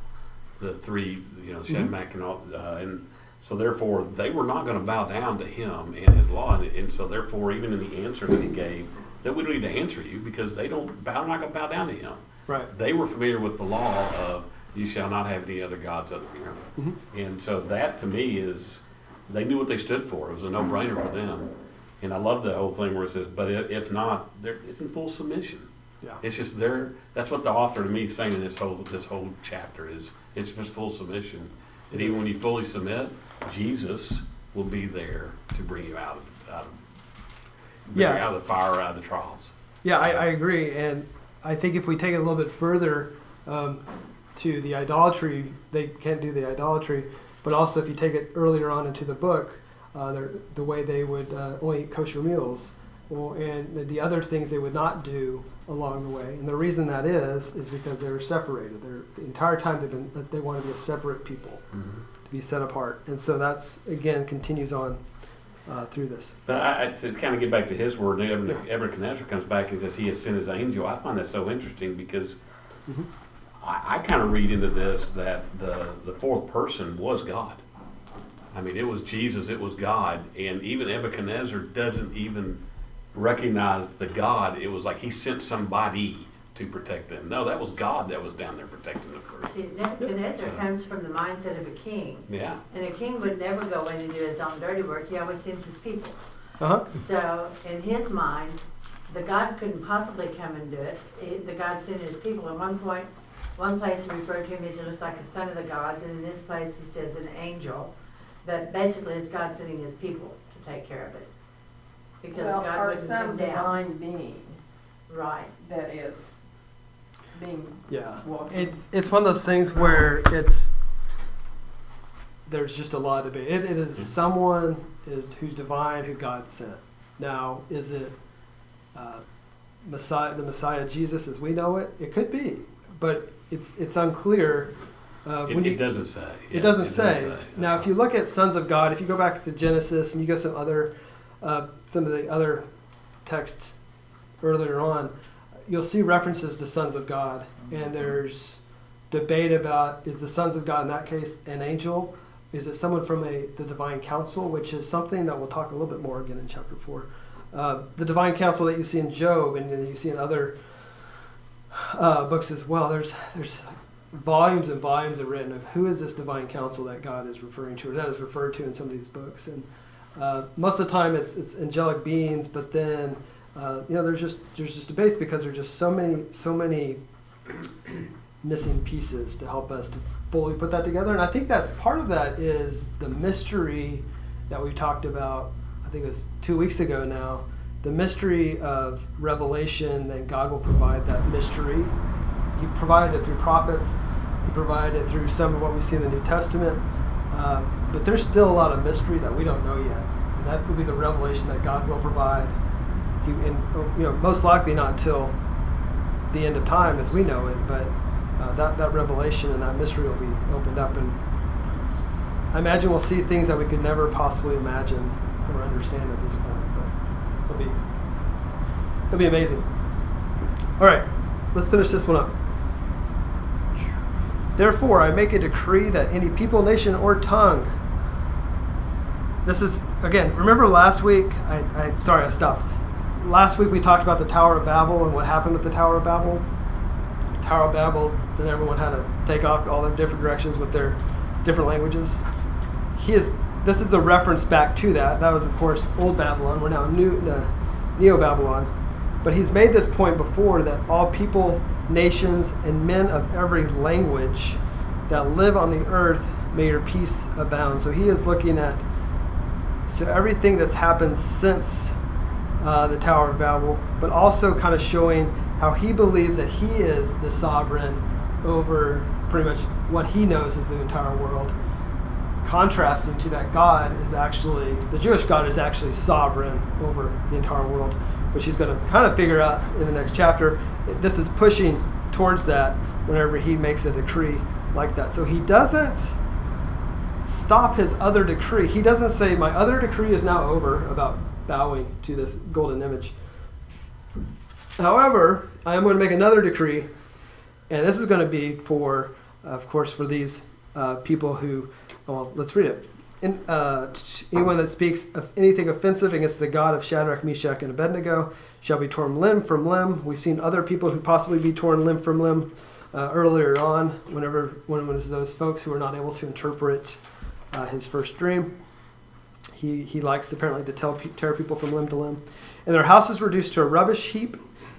the three, Shadrach and all, and so therefore they were not going to bow down to him and his law, and so therefore even in the answer that he gave, that we don't need to answer you because they're not going to bow down to him. Right. They were familiar with the law of you shall not have any other gods other than him, and so that to me is they knew what they stood for. It was a no-brainer for them. And I love the whole thing where it says, but if not, it's in full submission. Yeah. It's just there. That's what the author to me is saying in this whole chapter is it's just full submission. And even when you fully submit, Jesus will be there to bring you out of the fire, out of the trials. Yeah, I agree, and I think if we take it a little bit further to the idolatry, they can't do the idolatry. But also, if you take it earlier on into the book, the way they would only eat kosher meals, and the other things they would not do along the way. And the reason that is because they were separated. The entire time they want to be a separate people, to be set apart. And so that's, again, continues on through this. But to kind of get back to his word, Nebuchadnezzar comes back and says he has sent his angel. I find that so interesting because I kind of read into this that the fourth person was God. I mean, it was Jesus, it was God, and even Nebuchadnezzar doesn't even recognize the God. It was like he sent somebody to protect them. No, that was God that was down there protecting them first. See, Nebuchadnezzar comes from the mindset of a king. Yeah. And a king would never go in and do his own dirty work. He always sends his people. Uh-huh. So in his mind, the God couldn't possibly come and do it. The God sent his people. At one place he referred to him as just like a son of the gods, and in this place he says an angel. But basically it's God sending his people to take care of it. Because God or wouldn't some come down. divine being Right. that is being Yeah, walking. it's one of those things where there's just a lot of debate. It is someone who's divine, who God sent. Now, is it Messiah, the Messiah Jesus as we know it? It could be, but it's unclear. It doesn't say. It doesn't say. Now, if you look at sons of God, if you go back to Genesis and you go some of the other texts, earlier on, you'll see references to sons of God, and there's debate about, is the sons of God in that case an angel? Is it someone from the divine council, which is something that we'll talk a little bit more again in chapter 4. The divine council that you see in Job and then you see in other books as well, there's volumes and volumes are written of who is this divine council that God is referring to, or that is referred to in some of these books. And most of the time it's angelic beings, but then there's just debates because there's just so many missing pieces to help us to fully put that together. And I think that's part of that is the mystery that we talked about, I think it was 2 weeks ago now, the mystery of revelation, that God will provide that mystery. He provided it through prophets. He provided it through some of what we see in the New Testament. But there's still a lot of mystery that we don't know yet. And that will be the revelation that God will provide. Most likely not until the end of time as we know it, but that revelation and that mystery will be opened up. And I imagine we'll see things that we could never possibly imagine or understand at this point. But it'll be amazing. All right, let's finish this one up. Therefore, I make a decree that any people, nation, or tongue. This is, again, remember last week, I stopped. Last week we talked about the Tower of Babel and what happened with the Tower of Babel. Tower of Babel, then everyone had to take off all their different directions with their different languages. This is a reference back to that. That was, of course, Old Babylon. We're now Neo-Babylon. But he's made this point before that all people, nations, and men of every language that live on the earth may your peace abound. So he is looking at everything that's happened since the Tower of Babel, but also kind of showing how he believes that he is the sovereign over pretty much what he knows as the entire world. Contrasting to that God is actually, the Jewish God is actually sovereign over the entire world, which he's going to kind of figure out in the next chapter. This is pushing towards that whenever he makes a decree like that. So he doesn't stop his other decree. He doesn't say, my other decree is now over about bowing to this golden image. However, I am going to make another decree, and this is going to be for, of course, for these people who, well, let's read it. Anyone that speaks of anything offensive against the God of Shadrach, Meshach, and Abednego shall be torn limb from limb. We've seen other people who possibly be torn limb from limb earlier on, when it was those folks who were not able to interpret his first dream. He likes apparently to tear people from limb to limb. And their house is reduced to a rubbish heap,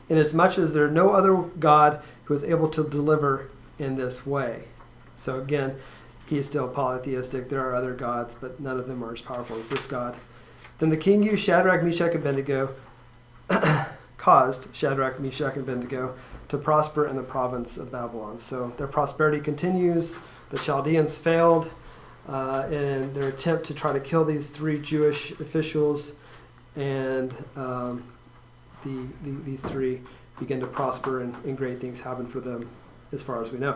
inasmuch as there is no other God who is able to deliver in this way. So again, he is still polytheistic. There are other gods, but none of them are as powerful as this God. Then the king used Shadrach, Meshach, and Abednego, caused Shadrach, Meshach, and Abednego to prosper in the province of Babylon. So their prosperity continues. The Chaldeans failed in their attempt to try to kill these 3 Jewish officials, and these 3 begin to prosper, and great things happen for them as far as we know.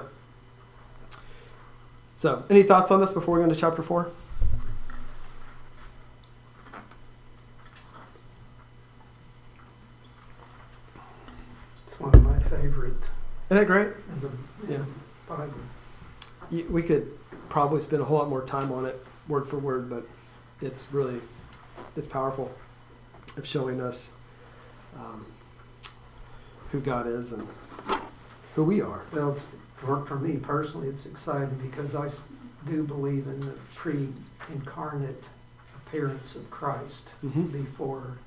So, any thoughts on this before we go into chapter 4? It's one of my favorite Isn't that great? in the Yeah. Bible. We could probably spend a whole lot more time on it, word for word, but it's powerful of showing us who God is and who we are. Well, for me personally, it's exciting because I do believe in the pre-incarnate appearance of Christ before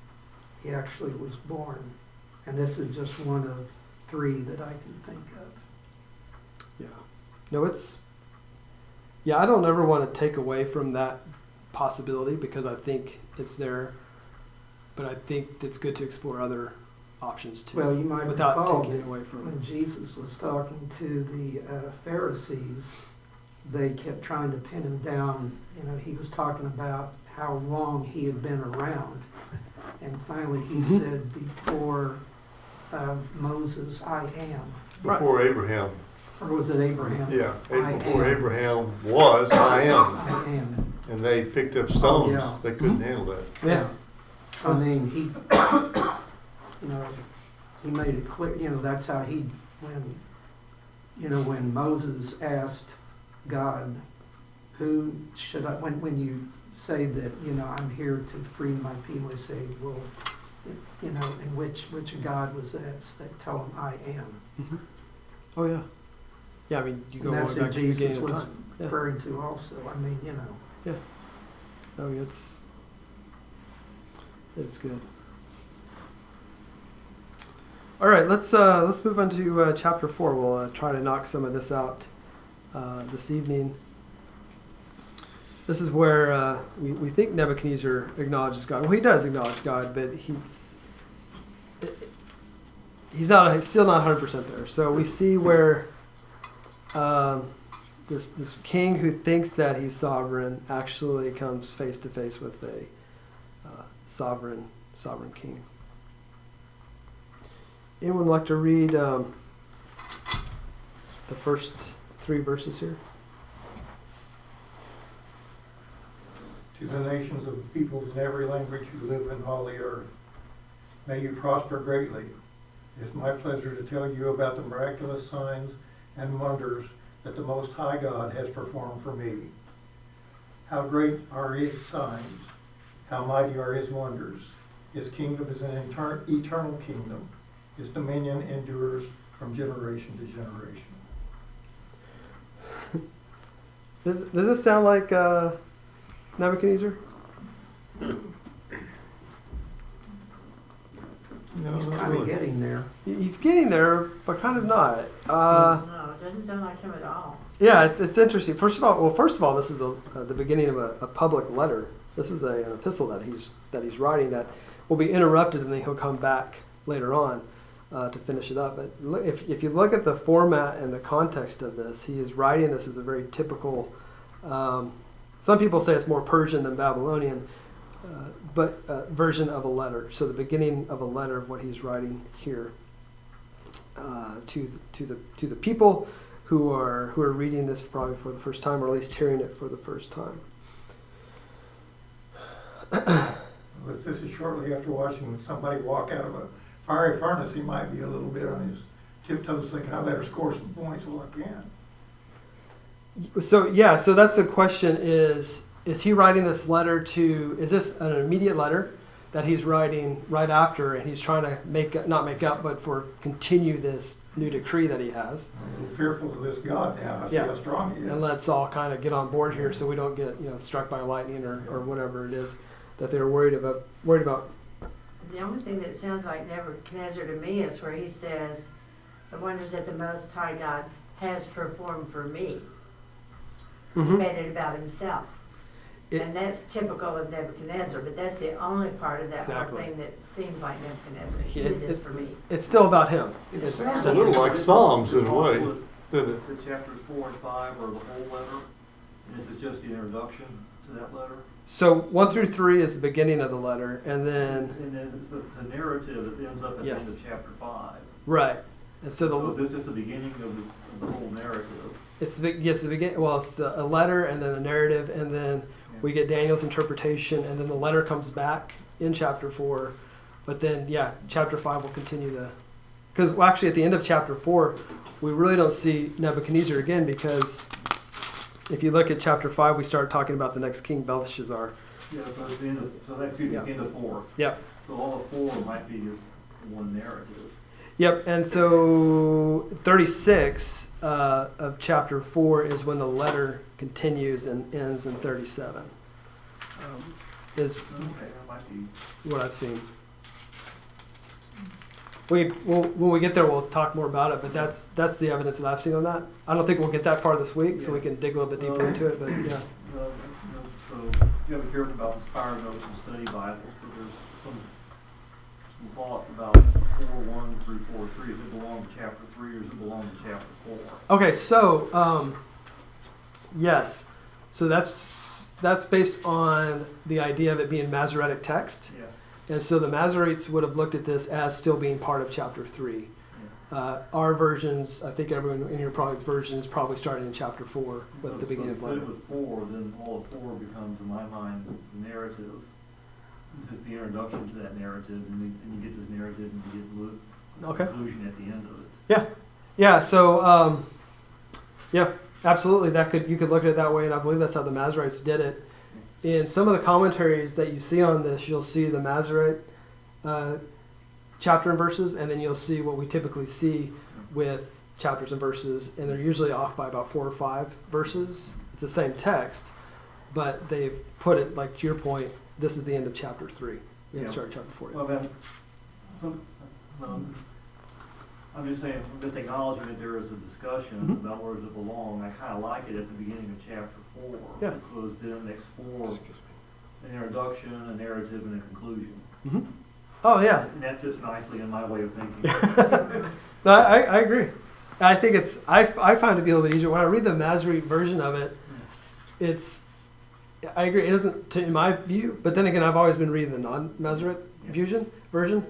he actually was born. And this is just one of 3 that I can think of. Yeah. No, I don't ever want to take away from that possibility because I think it's there, but I think it's good to explore other options too. Well, you might without recall taking away from when it. Jesus was talking to the Pharisees, they kept trying to pin him down. He was talking about how long he had been around. And finally he said, before Moses, I am. Before Abraham. Or was it Abraham? Yeah, I before am. Abraham was, I am. I am. And they picked up stones. yeah. They couldn't handle that. Yeah. I mean, he, he made it clear, that's how when Moses asked God, who should I, when you say that, I'm here to free my people, he said, well, and which God was that? Tell him I am. Oh yeah. Yeah, I mean, you go And all that's the way what back to the Jesus beginning of was time. Yeah. referring to also. I mean, Oh, it's good. All right, let's move on to chapter 4. We'll try to knock some of this out this evening. This is where we think Nebuchadnezzar acknowledges God. Well, he does acknowledge God, but he's still not 100% there. So we see where this king who thinks that he's sovereign actually comes face to face with a sovereign king. Anyone like to read the first 3 verses here? To the nations of the peoples in every language who live in all the earth, may you prosper greatly. It is my pleasure to tell you about the miraculous signs and wonders that the Most High God has performed for me. How great are his signs, how mighty are his wonders. His kingdom is an eternal kingdom. His dominion endures from generation to generation. Does this sound like Nebuchadnezzar? No, he's not kind of really. getting there. He's getting there, but kind of not. No, it doesn't sound like him at all. Yeah, it's interesting. First of all, this is the beginning of a public letter. This is an epistle that he's writing that will be interrupted, and then he'll come back later on to finish it up. But if you look at the format and the context of this, he is writing this as a very typical. Some people say it's more Persian than Babylonian, but version of a letter. So the beginning of a letter of what he's writing here to the people who are reading this probably for the first time, or at least hearing it for the first time. If this is shortly after watching somebody walk out of a fiery furnace, he might be a little bit on his tiptoes thinking, I better score some points while I can. So that's the question: is he writing this letter to? Is this an immediate letter that he's writing right after, and he's trying to not make up, but continue this new decree that he has? I'm a little fearful of this God now. I see how strong he is. And let's all kind of get on board here, so we don't get struck by lightning or whatever it is that they're worried about. The only thing that sounds like Nebuchadnezzar to me is where he says, the wonders that the Most High God has performed for me. Mm-hmm. Made it about himself. And that's typical of Nebuchadnezzar, but that's the only part of that Exactly. whole thing that seems like Nebuchadnezzar. He did this for me. It's still about him. It sounds a little like Psalms in a way, doesn't it? The chapters 4 and 5 are the whole letter, and this is just the introduction to that letter. So 1 through 3 is the beginning of the letter, and then And then it's a narrative that ends up at Yes. the end of chapter 5. right, and so So is this just the beginning of the whole narrative? it's the beginning. Well, it's a letter, and then a narrative, and then we get Daniel's interpretation, and then the letter comes back in chapter 4. But then, chapter 5 will continue because actually at the end of chapter 4, we really don't see Nebuchadnezzar again, because if you look at chapter 5, we start talking about the next king, Belshazzar. Yeah, so it's the end of, it's the end of 4. Yep. So all of 4 might be just one narrative. Yep, and so 36 of chapter 4 is when the letter continues and ends in 37. Is Okay, that might be. what I've seen. When we get there, we'll talk more about it, but that's the evidence that I've seen on that. I don't think we'll get that far this week, so we can dig a little bit deeper into it, but yeah. So you have to be careful about inspired notes and study Bibles, but there's some thoughts about 4:1 through 4:3. Does it belong to chapter 3 or does it belong to chapter 4? Okay, so yes, so that's based on the idea of it being Masoretic text, Yeah. and so the Masoretes would have looked at this as still being part of chapter 3. Our versions, I think everyone in your probably version is probably starting in chapter 4 with the beginning of So letter. if it was 4, then all of 4 becomes, in my mind, the narrative. This is the introduction to that narrative, and you get this narrative, and you get Okay. conclusion at the end of it. Yeah, yeah. So, yeah, absolutely. You could look at it that way, and I believe that's how the Masoretes did it. In some of the commentaries that you see on this, you'll see the Masorete chapter and verses, and then you'll see what we typically see with chapters and verses, and they're usually off by about 4 or 5 verses. It's the same text, but they've put it, like to your point, this is the end of chapter 3. We have to start chapter 4. Well, then, I'm just saying, just acknowledging that there is a discussion about where it belong. I kind of like it at the beginning of chapter 4. Yeah. Because then it makes 4 an introduction, a narrative, and a conclusion. Mm-hmm. Oh, yeah. And that fits nicely in my way of thinking. No, I agree. I think I find it to be a little bit easier. When I read the Masoretic version of it, I agree, it isn't, in my view, but then again, I've always been reading the non-Masoretic version.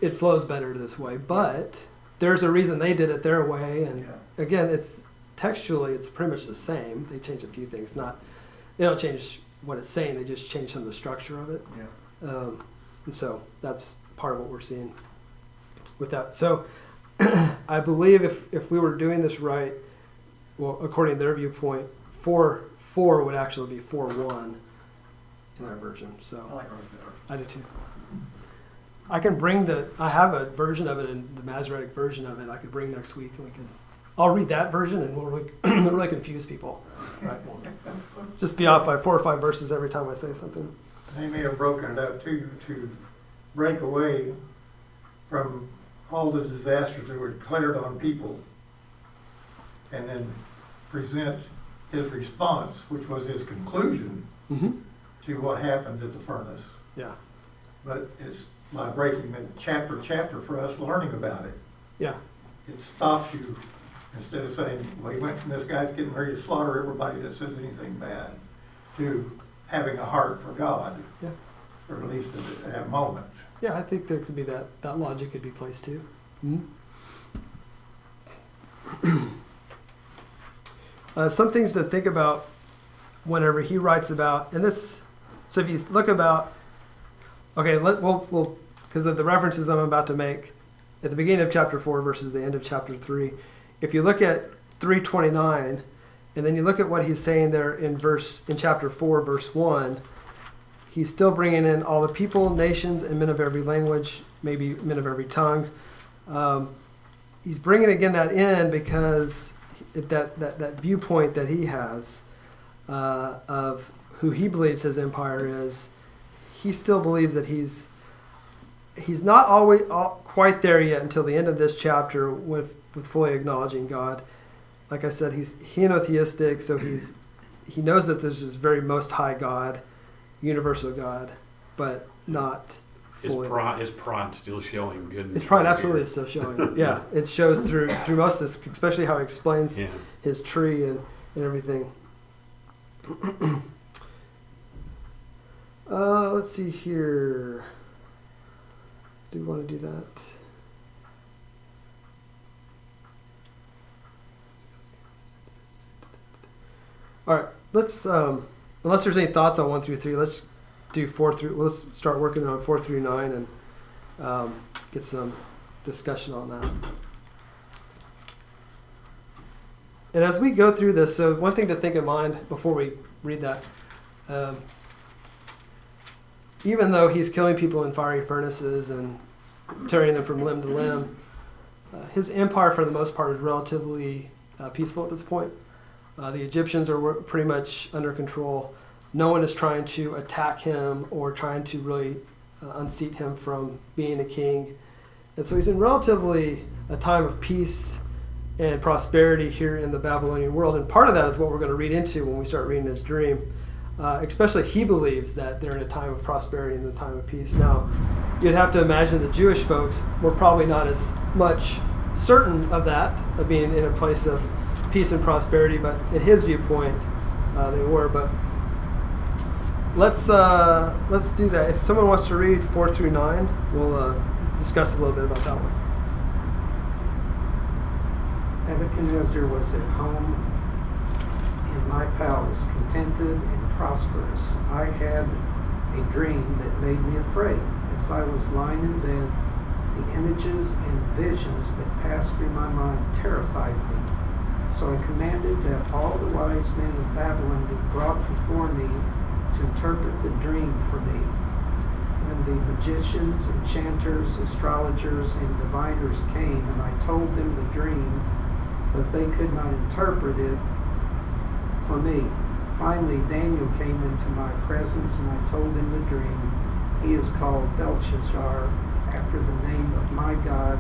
It flows better this way, but there's a reason they did it their way, and again, it's textually, it's pretty much the same. They change a few things. They don't change what it's saying, they just change some of the structure of it. And so that's part of what we're seeing with that. So I believe if we were doing this right, well, according to their viewpoint, 4:4 would actually be 4:1 in their version. So I like ours better. I do too. I have a version of it, in the Masoretic version of it I could bring next week, and I'll read that version, and we'll really confuse people. Right? We'll just be off by 4 or 5 verses every time I say something. They may have broken it up too, to break away from all the disasters that were declared on people, and then present his response, which was his conclusion to what happened at the furnace. Yeah. But it's by breaking it chapter for us learning about it. Yeah. It stops you, instead of saying, well, he went from this guy's getting ready to slaughter everybody that says anything bad, to having a heart for God, for at least at that moment. Yeah, I think there could be that logic could be placed too. Some things to think about whenever he writes about, and this, so if you look about, okay, we'll because of the references I'm about to make at the beginning of chapter 4 versus the end of chapter 3. If you look at 3:29, and then you look at what he's saying there in chapter 4, verse 1, he's still bringing in all the people, nations, and men of every language, maybe men of every tongue. He's bringing again that in because that viewpoint that he has of who he believes his empire is, he still believes that he's not always quite there yet until the end of this chapter with fully acknowledging God. Like I said, he's henotheistic, so he knows that there's this very most high God, universal God, but not fully. His pride still showing goodness. His pride absolutely is still showing. Yeah, it shows through most of this, especially how he explains his tree and everything. Let's see here. Do we want to do that? All right, let's, unless there's any thoughts on 1 through 3, let's do 4 through, let's start working on 4 through 9 and get some discussion on that. And as we go through this, so one thing to think in mind before we read that, even though he's killing people in fiery furnaces and tearing them from limb to limb, his empire for the most part is relatively peaceful at this point. The Egyptians are pretty much under control. No one is trying to attack him or trying to really unseat him from being a king. And so he's in relatively a time of peace and prosperity here in the Babylonian world. And part of that is what we're going to read into when we start reading his dream. Especially he believes that they're in a time of prosperity and a time of peace. Now, you'd have to imagine the Jewish folks were probably not as much certain of that, of being in a place of peace and prosperity, but in his viewpoint, they were. But let's do that. If someone wants to read 4 through 9, we'll discuss a little bit about that one. Nebuchadnezzar was at home in my palace, contented and prosperous. I had a dream that made me afraid. As I was lying in bed, The images and visions that passed through my mind terrified me. So I commanded that all the wise men of Babylon be brought before me to interpret the dream for me. When the magicians, enchanters, astrologers, and diviners came, and I told them the dream, but they could not interpret it for me. Finally, Daniel came into my presence, and I told him the dream. He is called Belshazzar, after the name of my God,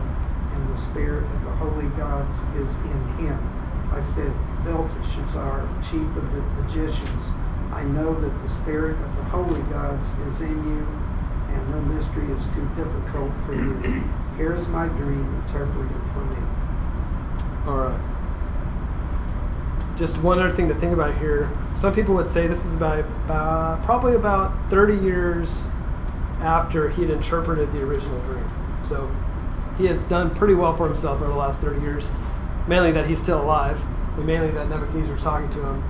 and the spirit of the holy gods is in him. I said, Belteshazzar, chief of the magicians, I know that the spirit of the holy gods is in you, and no mystery is too difficult for you. Here's my dream interpreted for me. All right. Just one other thing to think about here. Some people would say this is probably about 30 years after he had interpreted the original dream. So he has done pretty well for himself over the last 30 years. Mainly that he's still alive, and mainly that Nebuchadnezzar's talking to him.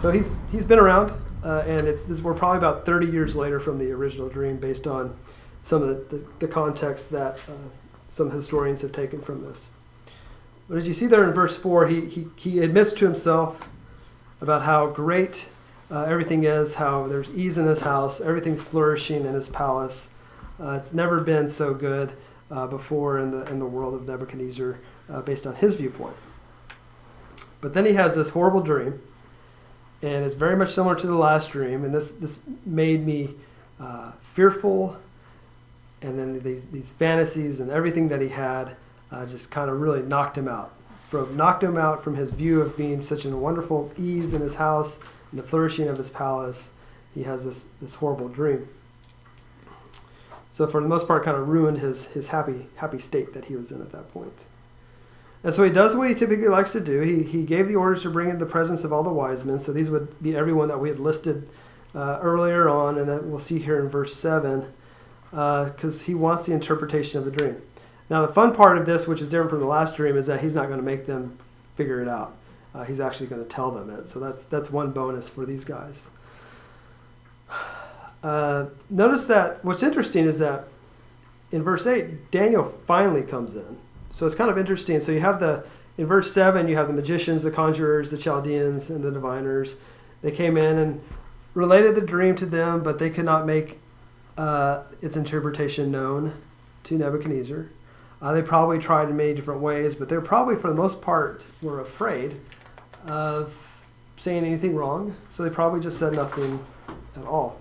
So he's been around, and we're probably about 30 years later from the original dream, based on some of the context that some historians have taken from this. But as you see there in verse 4, he admits to himself about how great everything is, how there's ease in his house, everything's flourishing in his palace. It's never been so good before in the world of Nebuchadnezzar, based on his viewpoint. But then he has this horrible dream, and it's very much similar to the last dream, and this made me fearful, and then these fantasies and everything that he had just kind of really knocked him out from his view of being such a wonderful ease in his house and the flourishing of his palace. He has this horrible dream. So for the most part, kind of ruined his happy state that he was in at that point. And so he does what he typically likes to do. He gave the orders to bring in the presence of all the wise men. So these would be everyone that we had listed earlier on, and that we'll see here in verse 7, because he wants the interpretation of the dream. Now the fun part of this, which is different from the last dream, is that he's not going to make them figure it out. He's actually going to tell them it. So that's one bonus for these guys. Notice that what's interesting is that in verse 8, Daniel finally comes in. So it's kind of interesting. So you have in verse 7, you have the magicians, the conjurers, the Chaldeans, and the diviners. They came in and related the dream to them, but they could not make its interpretation known to Nebuchadnezzar. They probably tried in many different ways, but they're probably, for the most part, were afraid of saying anything wrong. So they probably just said nothing at all.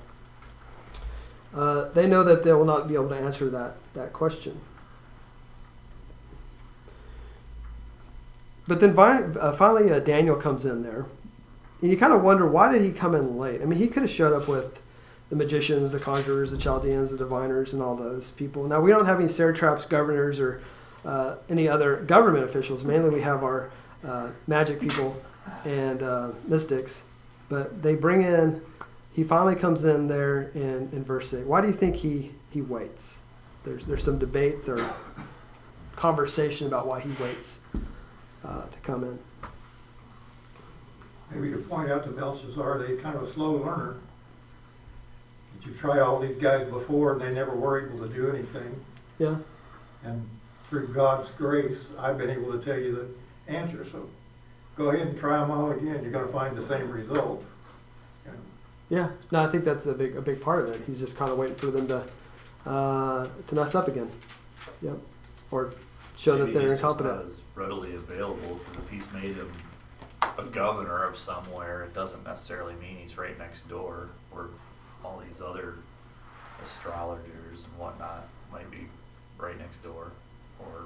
They know that they will not be able to answer that question. But then finally Daniel comes in there. And you kind of wonder, why did he come in late? I mean, he could have showed up with the magicians, the conjurers, the Chaldeans, the diviners, and all those people. Now, we don't have any satraps, governors, or any other government officials. Mainly we have our magic people and mystics. But they bring in, he finally comes in there in verse 8. Why do you think he waits? There's some debates or conversation about why he waits to come in. Maybe to point out to Belshazzar that he's kind of a slow learner. Did you try all these guys before and they never were able to do anything? Yeah. And through God's grace, I've been able to tell you the answer. So go ahead and try them all again. You're going to find the same result. Yeah. No, I think that's a big part of it. He's just kind of waiting for them to mess up again. Yep. Or show that they're incompetent. Maybe he's just not as readily available, because if he's made him a governor of somewhere, it doesn't necessarily mean he's right next door, or all these other astrologers and whatnot might be right next door, or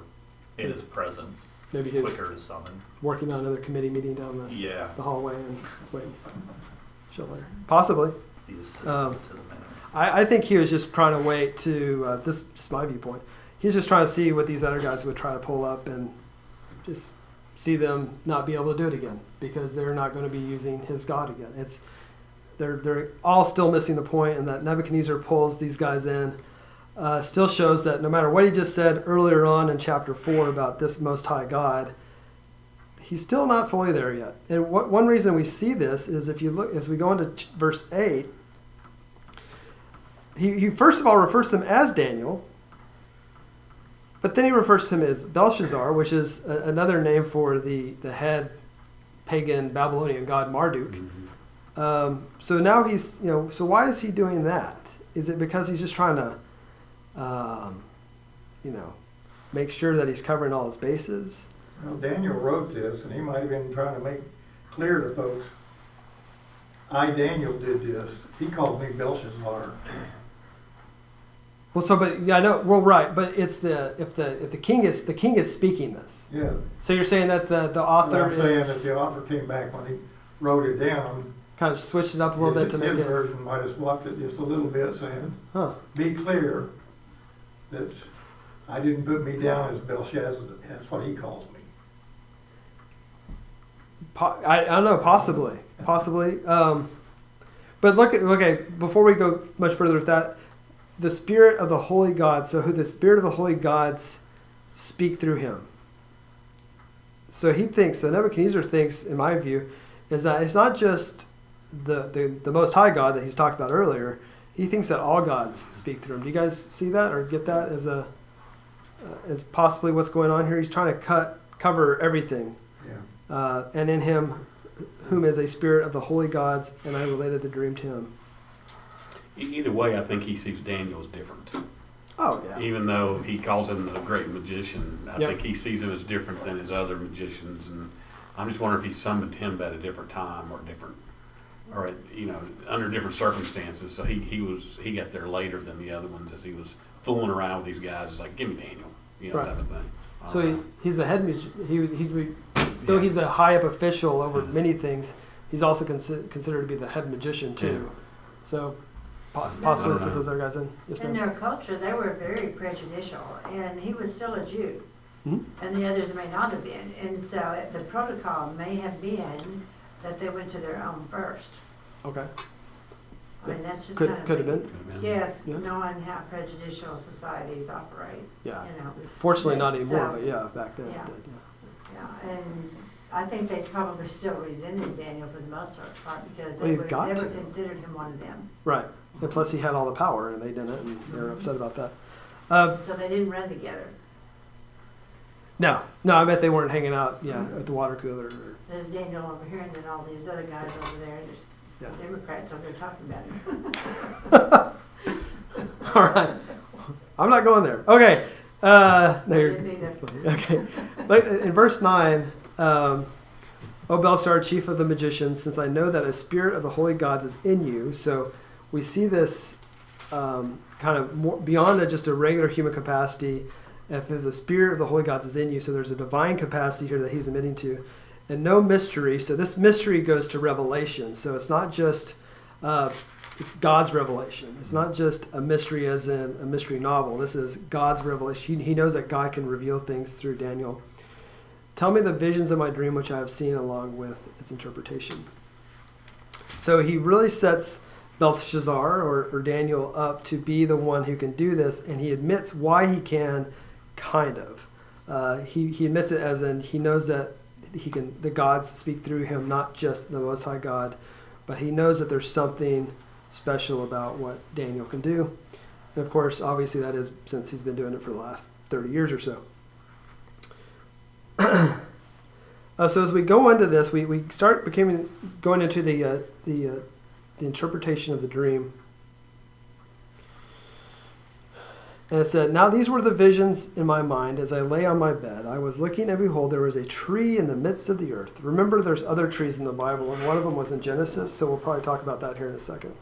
in his presence, maybe he's quicker to summon. Working on another committee meeting down the hallway, and it's waiting. Show later. Possibly. The assistant to the man. I think he was just trying to wait to, this is my viewpoint, he's just trying to see what these other guys would try to pull up and just see them not be able to do it again, because they're not going to be using his God again. They're all still missing the point, and that Nebuchadnezzar pulls these guys in still shows that no matter what he just said earlier on in chapter 4 about this Most High God, he's still not fully there yet. And one reason we see this is if you look, as we go into verse 8, he first of all refers to them as Daniel, But then he refers to him as Belshazzar, which is another name for the head pagan Babylonian god Marduk. So now he's, so why is he doing that? Is it because he's just trying to, make sure that he's covering all his bases? Well, Daniel wrote this, and he might have been trying to make clear to folks, I, Daniel, did this. He called me Belshazzar. Well, I know. Well, right, but it's if the king is speaking this. Yeah. So you're saying that the author I'm saying that the author came back when he wrote it down. Kind of switched it up a little bit to make his it. version might have swapped it just a little bit, saying, Huh. be clear that I didn't put me down as Belshazzar. That's what he calls me. I don't know, possibly. But okay, before we go much further with that, the spirit of the holy gods, so who the spirit of the holy gods speak through him. So Nebuchadnezzar thinks, in my view, is that it's not just the Most High God that he's talked about earlier. He thinks that all gods speak through him. Do you guys see that or get that as possibly what's going on here? He's trying to cover everything. Yeah. And in him, whom is a spirit of the holy gods, and I related the dream to him. Either way, I think he sees Daniel as different. Oh, yeah. Even though he calls him the great magician, I Yep. think he sees him as different than his other magicians. And I'm just wondering if he summoned him at a different time or under different circumstances. So he got there later than the other ones as he was fooling around with these guys. It's like, give me Daniel, Right. type of thing. So he's the head magician. Though he's a high up official over many things, he's also considered to be the head magician too. Yeah. So I possibly don't set know. those other guys in. Yes, In ma'am. their culture, they were very prejudicial, and he was still a Jew, Mhm. and the others may not have been. And so the protocol may have been that they went to their own first. Okay. I mean, that's just Could kind of. have been. Yes, Yeah. knowing how prejudicial societies operate, Yeah. you know. Fortunately, not anymore, So- but yeah, back then Yeah. it did. Yeah, and I think they probably still resented Daniel for the most part because Well, they you've would got never to. considered him one of them. Right. And plus, he had all the power, and they didn't, and they were upset about that. So they didn't run together. No, I bet they weren't hanging out. Yeah, at the water cooler. Or, There's Daniel over here, and then all these other guys over there. Yeah. There's Democrats over there talking about him. all right. I'm not going there. Okay. No, you're. Didn't either. That's funny. Okay. Like, in verse 9, O Belshazzar, chief of the magicians, since I know that a spirit of the holy gods is in you. So we see this kind of more beyond just a regular human capacity. If the spirit of the holy gods is in you, so there's a divine capacity here that he's admitting to. And no mystery. So this mystery goes to revelation. So it's not just, it's God's revelation. It's not just a mystery as in a mystery novel. This is God's revelation. He knows that God can reveal things through Daniel. Tell me the visions of my dream which I have seen along with its interpretation. So he really sets Belshazzar or Daniel up to be the one who can do this, and he admits why he can, kind of. He admits it as in he knows that the gods speak through him, not just the Most High God, but he knows that there's something special about what Daniel can do. And of course, obviously that is since he's been doing it for the last 30 years or so. So as we go into this, we start going into the interpretation of the dream. And it said, now these were the visions in my mind as I lay on my bed. I was looking, and behold, there was a tree in the midst of the earth. Remember, there's other trees in the Bible, and one of them was in Genesis, so we'll probably talk about that here in a second.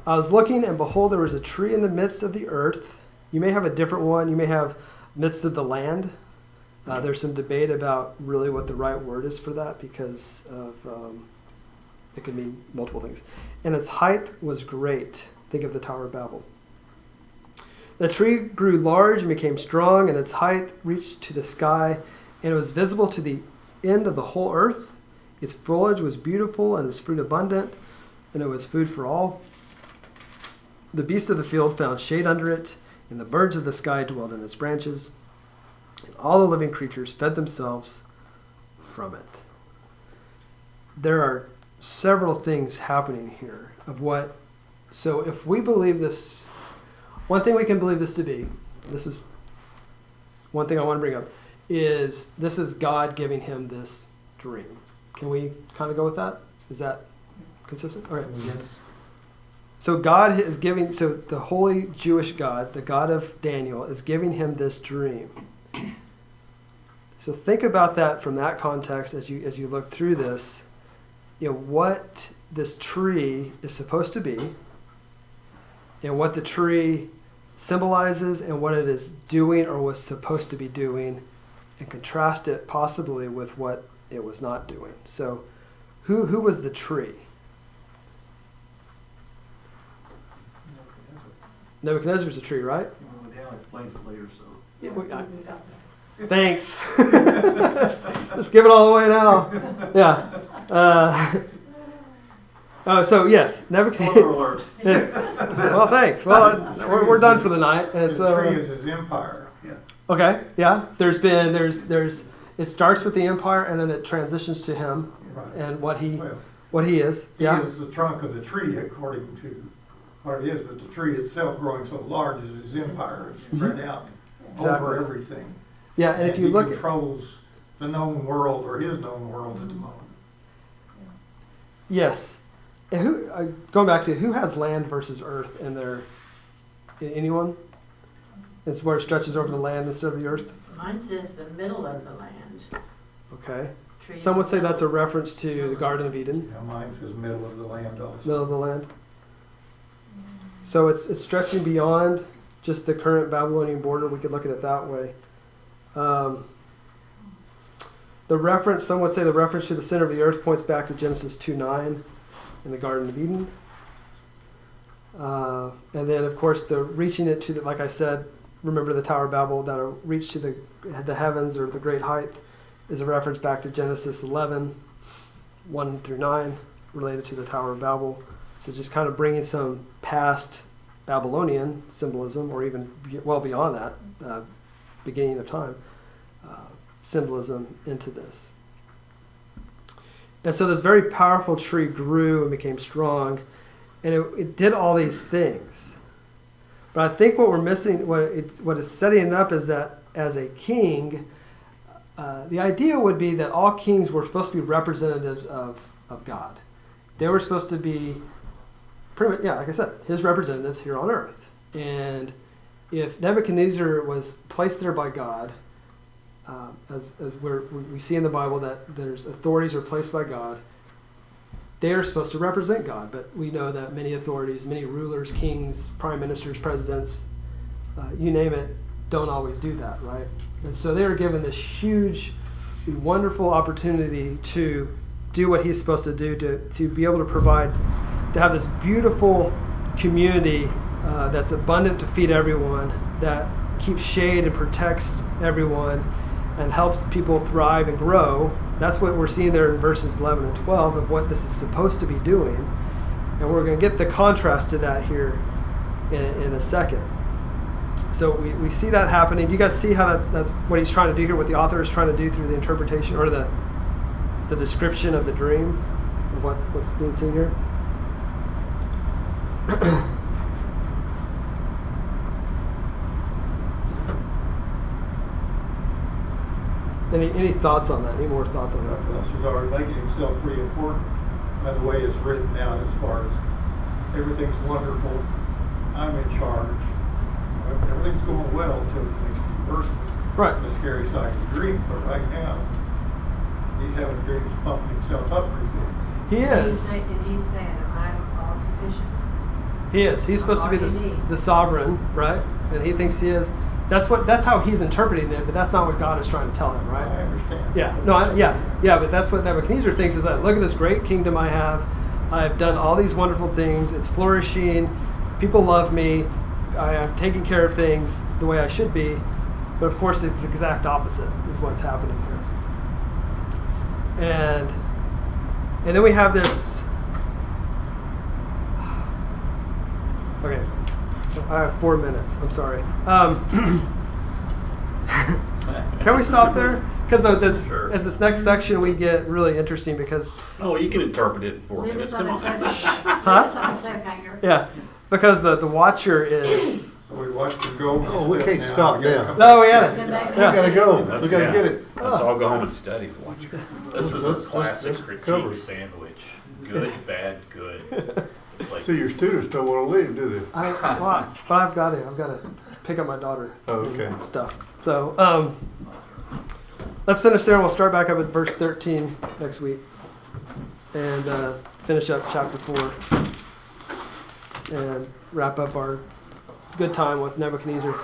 I was looking, and behold, there was a tree in the midst of the earth. You may have a different one. You may have midst of the land. There's some debate about really what the right word is for that because of it could mean multiple things. And its height was great. Think of the Tower of Babel. The tree grew large and became strong, and its height reached to the sky, and it was visible to the end of the whole earth. Its foliage was beautiful, and its fruit abundant, and it was food for all. The beasts of the field found shade under it, and the birds of the sky dwelled in its branches, and all the living creatures fed themselves from it. There are several things happening here of what. So if we believe this. One thing we can believe this to be, this is one thing I want to bring up is this is God giving him this dream. Can we kind of go with that? Is that consistent? Okay. So God is giving, so the holy Jewish God, the God of Daniel, is giving him this dream. So think about that from that context as you look through this. You know, what this tree is supposed to be, and what the tree symbolizes, and what it is doing or was supposed to be doing, and contrast it possibly with what it was not doing. So who was the tree? Nebuchadnezzar's a tree, right? Well, Dan explains it later, so. Thanks. Just give it all away now. Yeah. So yes, Nebuchadnezzar. Spoiler alert. Well, thanks. Well, we're done for the night, and The so tree is his empire. okay, yeah. There's it starts with the empire, and then it transitions to him Right. and what he Well, is. he Yeah. is the trunk of the tree according to what it is, but the tree itself growing so large as his empire is spread out Exactly. over everything. Yeah, and if you he look at controls the known world or his known world at the moment. yes, and going back to who has land versus earth in their anyone? It's where it stretches over the land instead of the earth. Mine says the middle of the land. Okay. Tree Some would in say the that's a middle. reference to the Garden of Eden, Now mine says middle of the land also. middle of the land. So it's stretching beyond just the current Babylonian border. We could look at it that way. The reference, some would say the reference to the center of the earth points back to Genesis 2:9 in the Garden of Eden. And then, of course, the reaching it to the, like I said, remember the Tower of Babel, that reach to the heavens or the great height is a reference back to Genesis 11:1-9, related to the Tower of Babel. So just kind of bringing some past Babylonian symbolism, or even well beyond that, beginning of time, symbolism into this. And so this very powerful tree grew and became strong, and it did all these things. But I think what we're missing, what it's setting it up is that as a king, the idea would be that all kings were supposed to be representatives of God. They were supposed to be, pretty much, yeah, like I said, his representatives here on earth. And if Nebuchadnezzar was placed there by God, as we see in the Bible that there's authorities are placed by God, they are supposed to represent God. But we know that many authorities, many rulers, kings, prime ministers, presidents, you name it, don't always do that, right? And so they are given this huge, wonderful opportunity to do what he's supposed to do, to be able to provide, to have this beautiful community that's abundant to feed everyone, that keeps shade and protects everyone, and helps people thrive and grow. That's what we're seeing there in verses 11 and 12 of what this is supposed to be doing. And we're going to get the contrast to that here in a second. So we see that happening. Do you guys see how that's what he's trying to do here, what the author is trying to do through the interpretation or the description of the dream, of what's being seen here? Any thoughts on that? Any more thoughts on that? Belshazzar is making himself pretty important by the way it's written out as far as everything's wonderful, I'm in charge. Everything's going well until the next few verses. Right. The scary side of the dream, but right now, he's having dreams pumping himself up pretty good. He And is. he's saying, I'm all sufficient. He is. He's supposed to be the sovereign, right? And he thinks he is. That's how he's interpreting it, but that's not what God is trying to tell him, right? I understand. Yeah. No. Yeah. But that's what Nebuchadnezzar thinks is that look at this great kingdom I have. I've done all these wonderful things. It's flourishing. People love me. I'm taking care of things the way I should be. But of course, it's the exact opposite is what's happening here. And then we have this. Okay. I have 4 minutes. I'm sorry. Can we stop there? Because Sure. as this next section, we get really interesting because, Oh, you can interpret it in 4 Leave minutes. us on Come a on. cliffhanger. Leave us on a cliffhanger. yeah, because the watcher is So we watch the gold. Oh, we cliff can't now. stop We gotta now. come No, we back. had Come it. back We up. gotta go. That's- We gotta yeah. get it. Let's all go home and study. Watch it. This is Let's- a classic let's cover critique it. sandwich. Good, bad, good. It's like, See, your students don't wanna leave, do they? But I've got to pick up my daughter. Oh, okay. and stuff. So let's finish there, and we'll start back up at verse 13 next week, and finish up chapter 4, and wrap up our good time with Nebuchadnezzar.